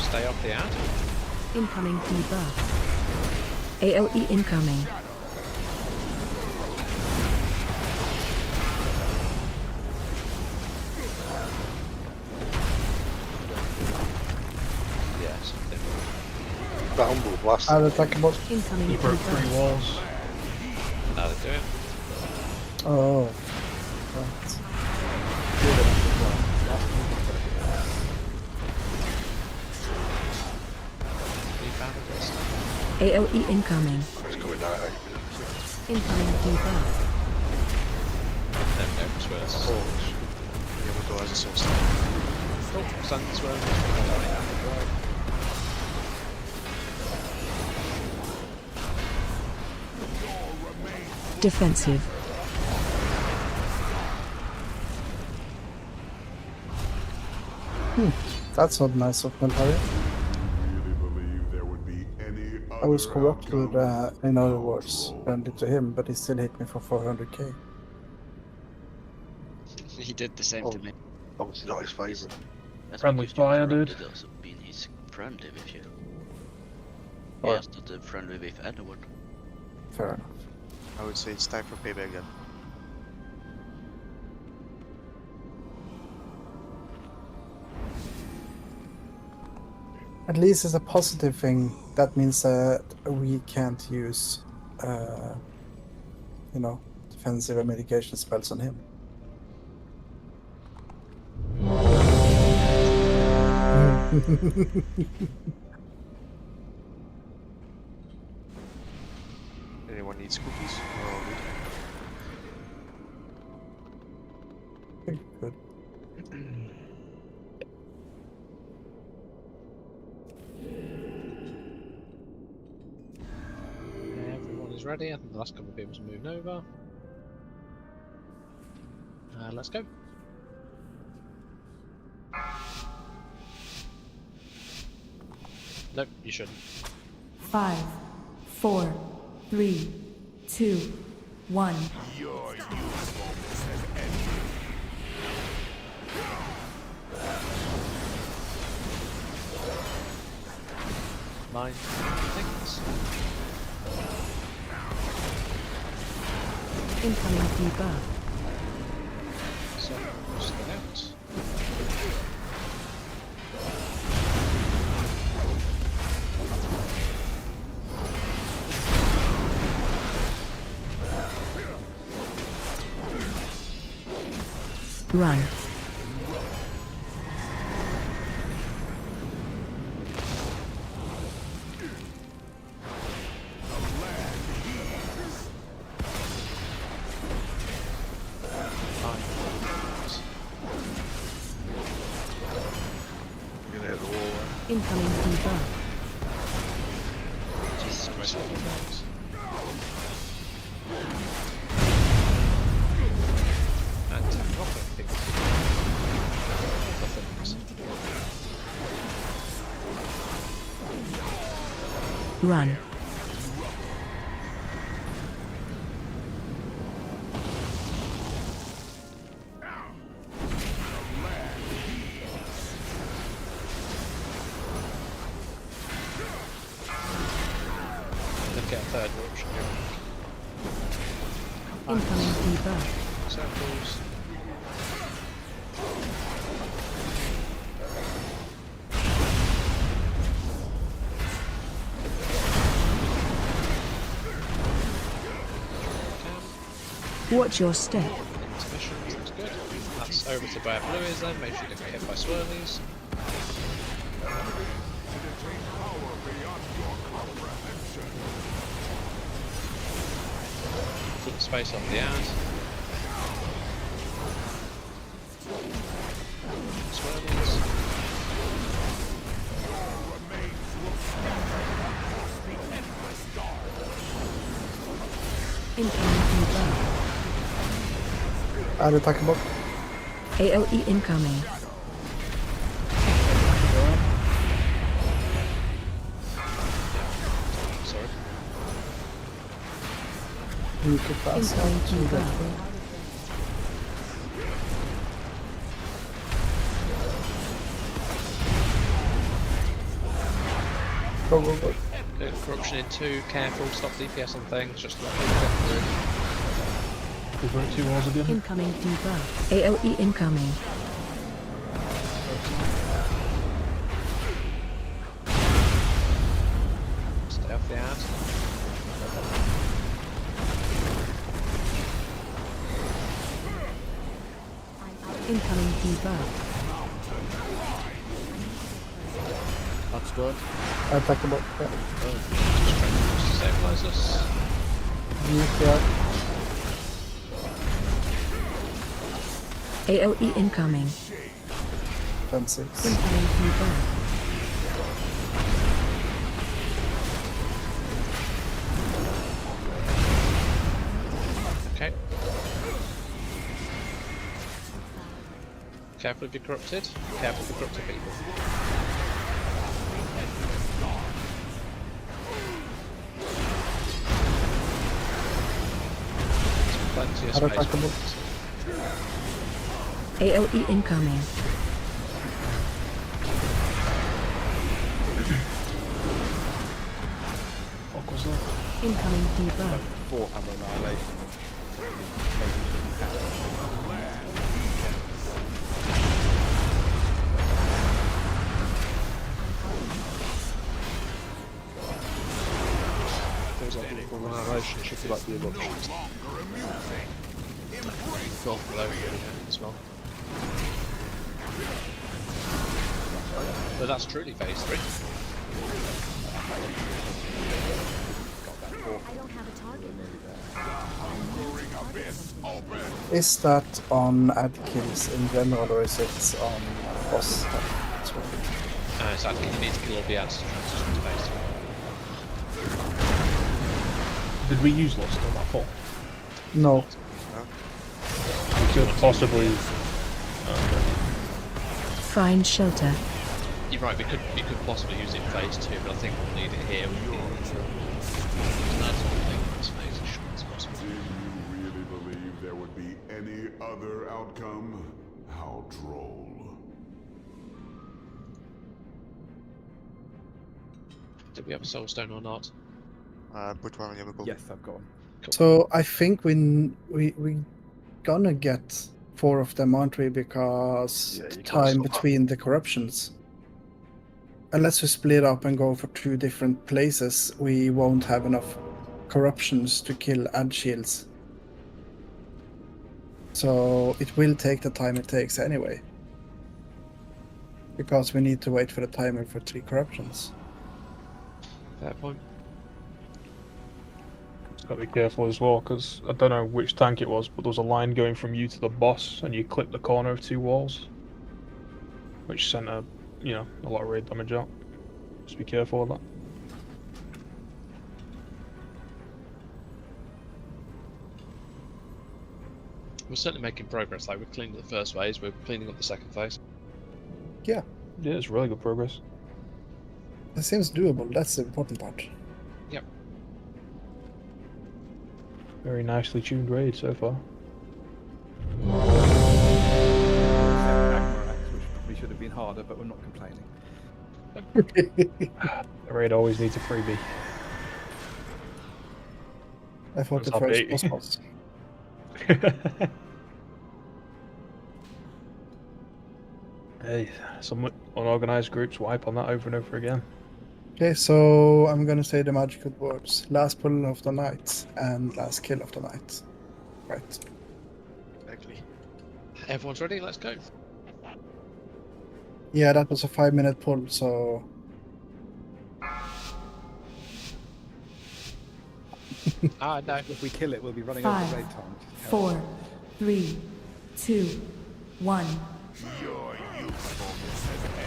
C: stay off the ad.
T: Incoming debuff. AOE incoming.
C: Yeah, something.
B: That humble blast.
A: Unattackable.
T: Incoming
J: He broke
T: debuff.
J: 3 walls.
C: Now they do it.
A: Oh. Right.
T: AOE incoming.
B: It's coming down.
T: Incoming debuff.
C: There we go, swears.
L: Yeah, we'll go as a source.
C: Oh, sun swears.
T: Defensive.
A: That's not nice of Meltari.
N: Really believe there would be any
A: I was
N: other
A: corrupted,
N: outcome?
A: in other words, friendly to him, but he still hit me for 400k.
P: He did the same to me.
B: Obviously not his favourite.
P: That's
J: Friendly
P: because you
J: fire, dude.
P: corrupted us of being his friendly with you. He
A: Or-
P: has not friendly with anyone.
A: Fair enough.
L: I would say it's time for payback then.
A: At least it's a positive thing. That means that we can't use, defensive and mitigation spells on him.
L: Anyone needs cookies? We're all good.
A: Good.
C: Everyone is ready. I think the last couple of people have moved over. Let's go. Nope, you shouldn't.
T: 5, 4, 3, 2, 1.
N: Your usefulness has ended.
C: Mine things.
T: Incoming debuff.
C: So, just get out.
T: Run.
B: You're gonna hit the wall there.
T: Incoming debuff.
C: Jesus Christ. And tap off it.
T: Run.
C: Then get a third eruption going.
T: Incoming debuff.
C: Circles.
T: Watch your step.
C: Intermission, looks good. That's over to where blue is then, make sure you don't get hit by swirlies. Keep space on the ad. Swirlies.
T: Incoming debuff.
A: Unattackable.
T: AOE incoming.
C: Sorry.
A: You could pass
T: Incoming
A: on to that
T: debuff.
A: way. Go, go, go.
C: Corruption in 2, careful, stop DPS on things, just let people get through.
J: Convert 2 walls again.
T: Incoming debuff. AOE incoming.
C: Stay off the ad.
T: Incoming debuff.
D: That's good.
A: Attackable. Yeah.
C: Stabilize us.
A: Yeah.
T: AOE incoming.
A: 10-6.
T: Incoming debuff.
C: Okay. Careful if you're corrupted. Careful if you're corrupted people. Plenty of space.
A: Attackable.
T: AOE incoming.
J: What was that?
T: Incoming debuff.
G: 4 hammer annihilation.
C: Things like equal annihilation should be like the eruptions. Go for those as well. But that's truly phase 3.
A: Is that on ad kills in general, or is it on boss stuff as well?
C: So you need to kill all the ads to transition to phase 3.
J: Did we use Lost on that fall?
A: No.
J: We could possibly.
T: Find shelter.
C: You're right, we could possibly use it in phase 2, but I think we'll need it here. That's what I think this phase as short as possible.
N: Do you really believe there would be any other outcome? How droll.
C: Did we have a soulstone or not?
L: Put one on your book.
G: Yes, I've got one.
C: Cool.
A: So I think we gonna get 4 of them, aren't we? Because
L: Yeah,
A: the
L: you
A: time
L: can-
A: between the corruptions. Unless we split up and go for 2 different places, we won't have enough corruptions to kill ad shields. So it will take the time it takes anyway. Because we need to wait for the timer for 3 corruptions.
C: Fair point.
J: Gotta be careful as well, because I don't know which tank it was, but there was a line going from you to the boss, and you clipped the corner of 2 walls, which sent a lot of raid damage out. Just be careful of that.
C: We're certainly making progress. Like, we're cleaning up the first phase, we're cleaning up the second phase.
A: Yeah.
J: Yeah, it's really good progress.
A: It seems doable, that's the important part.
C: Yep.
J: Very nicely tuned raid so far.
G: Which probably should have been harder, but we're not complaining.
J: The raid always needs a freebie.
A: I thought the
J: That's
A: first
J: update.
A: boss was.
J: Hey, some unorganized groups wipe on that over and over again.
A: Okay, so I'm gonna say the magical words. Last pull of the night and last kill of the night. Right.
L: Exactly.
C: Everyone's ready? Let's go.
A: Yeah, that was a 5-minute pull, so...
C: No.
G: If we kill it, we'll be running over
H: 5,
G: the raid time.
H: 4, 3, 2, 1.
N: Your usefulness has ended.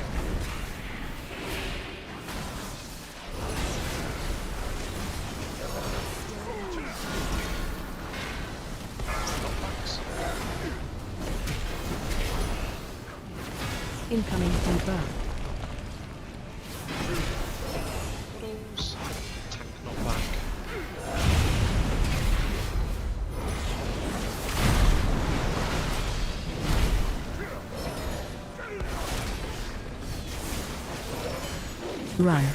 T: Incoming debuff.
C: Models. Tank not back.
T: Run.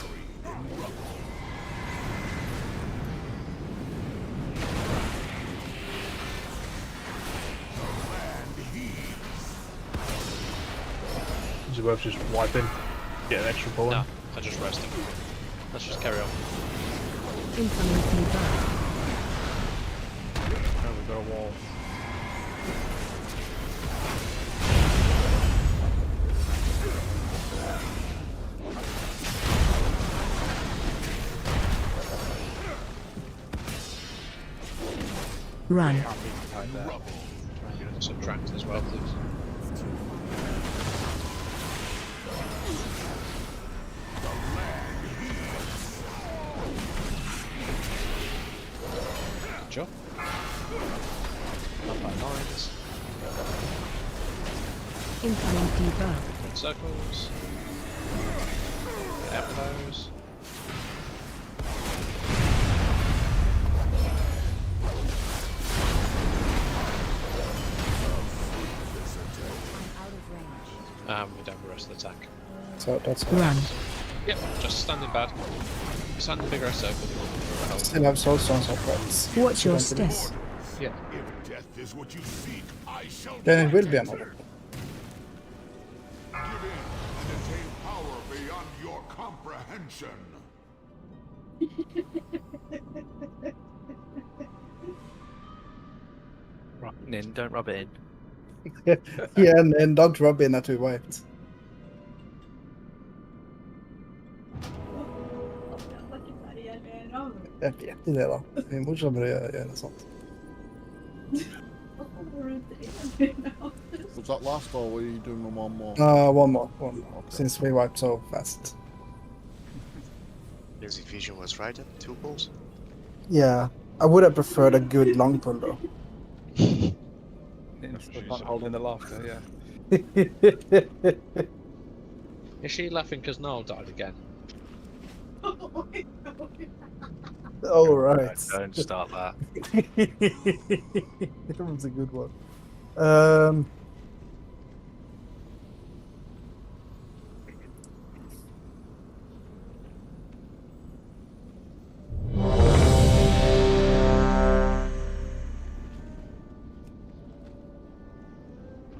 J: worth just wiping, get an extra pull in.
C: No, I just rest him. Let's just carry on.
T: Incoming debuff.
C: Oh, we've got a wall.
T: Run.
C: Subtract as well, please. Good job. Up by lines.
T: Incoming debuff.
C: Circles. Get out of those. We're down the rest of the attack.
A: So that's good.
T: Run.
C: Yep, just standing bad. Stand in bigger circle.
A: Still have soul stones of friends.
T: Watch your step.
C: Yeah.
N: If death is what you seek, I shall
A: Then it will be
N: protect
A: another.
N: Give in and attain power beyond your comprehension.
M: Rub it in, don't rub it in.
A: Yeah, and don't rub in at we wiped. Jag vet inte det då. Det är morsammare att göra sånt.
D: Was that last or were you doing one more?
A: One more. Since we wiped so fast.
L: His vision was right then, 2 pulls.
A: Yeah, I would have preferred a good long pull though.
G: Not holding the laughter, yeah.
C: Is she laughing because Noel died again?
A: Oh, right.
M: Don't start that.
A: That was a good one.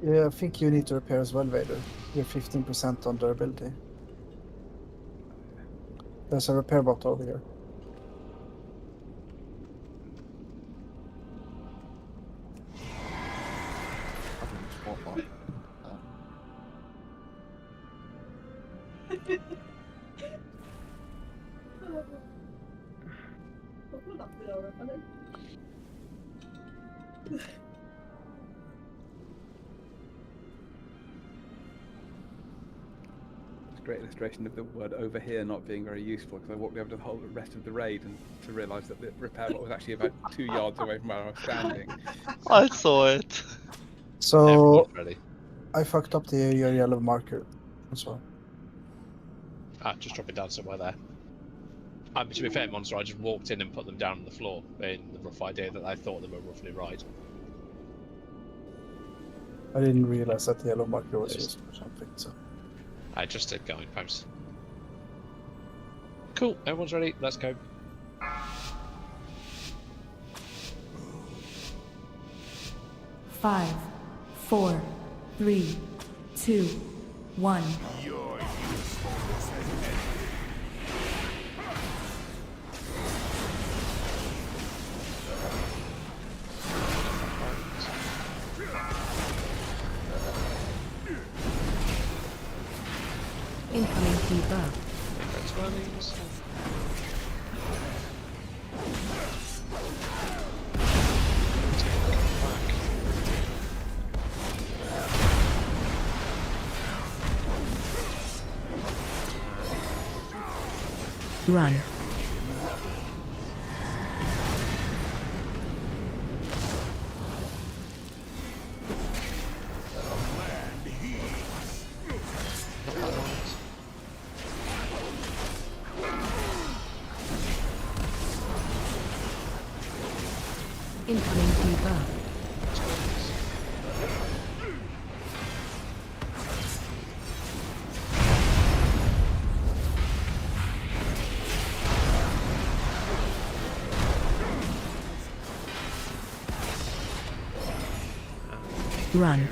A: Yeah, I think you need to repair as well, Vader. You're 15% on durability. There's a repair bot over here.
D: I didn't spot that.
G: It's a great illustration of the word over here not being very useful because I walked over to the whole rest of the raid and to realise that the repair bot was actually about 2 yards away from where I was standing.
O: I saw it.
A: So
C: Everyone's ready.
A: I fucked up your yellow marker as well.
C: Just drop it down somewhere there. To be fair, Monster, I just walked in and put them down on the floor in the rough idea that I thought they were roughly right.
A: I didn't realize that the yellow marker was used for something, so.
C: I just did going post. Cool, everyone's ready, let's go.
T: Five, 4, 3, 2, 1.
N: Your usefulness has ended.
T: Incoming debuff. Run. Incoming debuff. Run.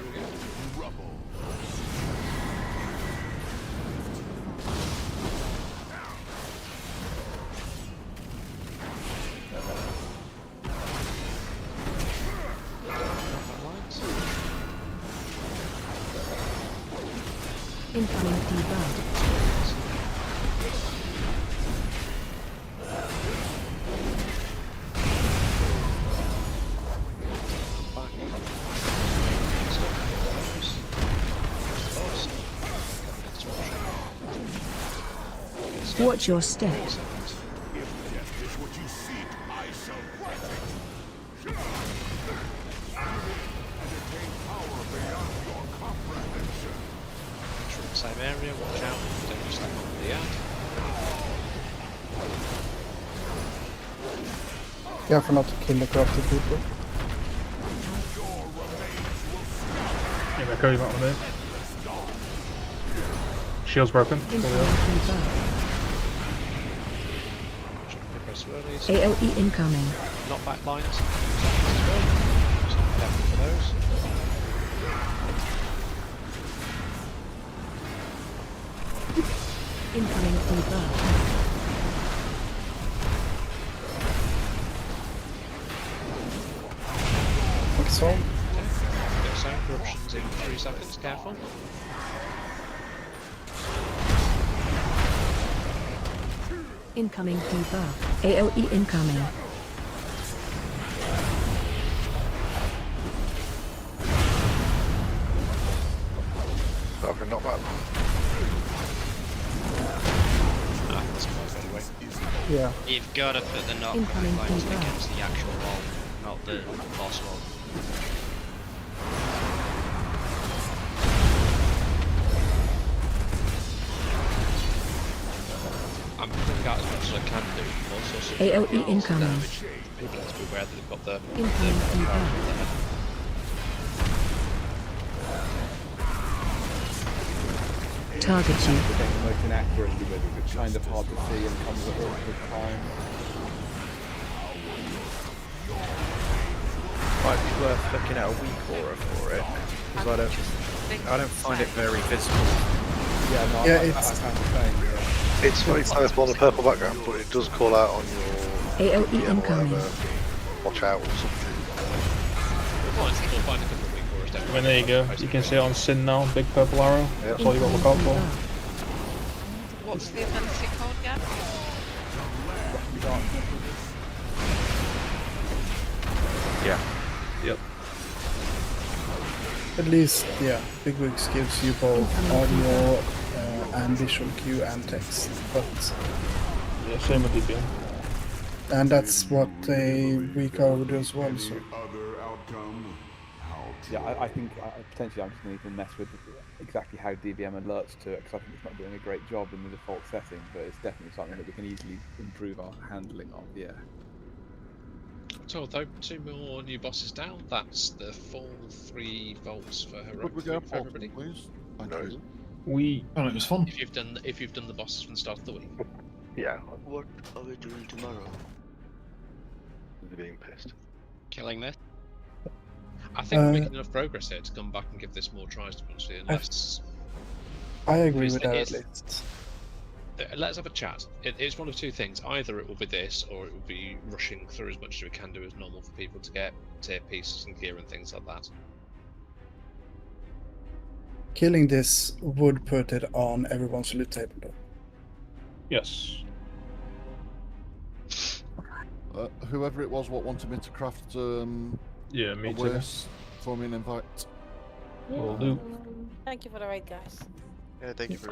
T: debuff. Watch your step.
N: If death is what you seek, I shall grant it. And attain power beyond your comprehension.
C: Same area, watch out, don't just step on the ad.
A: Careful not to kill the corrupted people.
J: Yeah, Echo, you might want to move. Shield's broken.
T: AOE incoming.
C: Knockback lines. Just careful for those.
T: Incoming debuff.
A: So,
C: Get sound corruptions in 3 seconds, careful.
T: Incoming debuff. AOE incoming.
B: I can knock that.
C: That's perfect anyway.
A: yeah.
P: You've got to put the
T: Incoming
P: knockback lines
T: debuff.
P: against the actual wall, not the boss wall.
C: I'm putting out as much as I can do. Also,
T: AOE incoming.
C: people need to be aware that they've got the
T: Incoming debuff. Target you.
G: We're getting the most inaccuracy with it. It's kind of hard to see and comes at awkward time.
M: Might be worth looking at a weak aura for it, because I don't find it very visible.
G: Yeah, no,
A: Yeah,
G: I
A: it's-
G: found the same. Yeah.
B: It's very purple on the purple background, but it does call out on your
T: AOE
B: DM or
T: incoming.
B: whatever. Watch out or something.
C: We'll find a couple of weak auras down.
J: Well, there you go. You can see it on Sin now, big purple arrow. That's all you got to look out for.
F: What's the ability called again?
M: Yeah.
J: Yep.
A: At least, yeah, Big Wigs gives you both audio and visual cue and text. But
J: Yeah, same with DBM.
A: and that's what a weak hour would do as well. So
N: Other outcome? How
G: Yeah, I think potentially I'm just going to need to mess with exactly how DVM alerts to it, because I think it's not doing a great job in the default setting, but it's definitely something that we can easily improve our handling of, yeah.
C: So, though, 2 more new bosses down. That's the full 3 volts for
D: Could
C: heroic
D: we
C: food
D: get
C: for
D: a
C: everybody.
D: please? Thank
B: No.
D: you.
J: We
O: Oh, it was fun.
C: If you've done the bosses from the start of the week.
B: Yeah,
L: What are we doing tomorrow?
B: they're being pissed.
P: Killing this.
C: I think we're making enough progress here to come back and give this more tries to honestly, unless
A: I agree
C: Is
A: with
C: the-
A: that
C: is-
A: at least.
C: let's have a chat. It's one of 2 things. Either it will be this, or it will be rushing through as much as we can do as normal for people to get tier pieces and gear and things like that.
A: Killing this would put it on everyone's loot table though.
J: yes.
D: Whoever it was what wanted me to craft
J: Yeah,
D: a
J: me too.
D: waste for me an invite.
J: Will do.
U: Thank you for the raid, guys.
L: Yeah, thank you for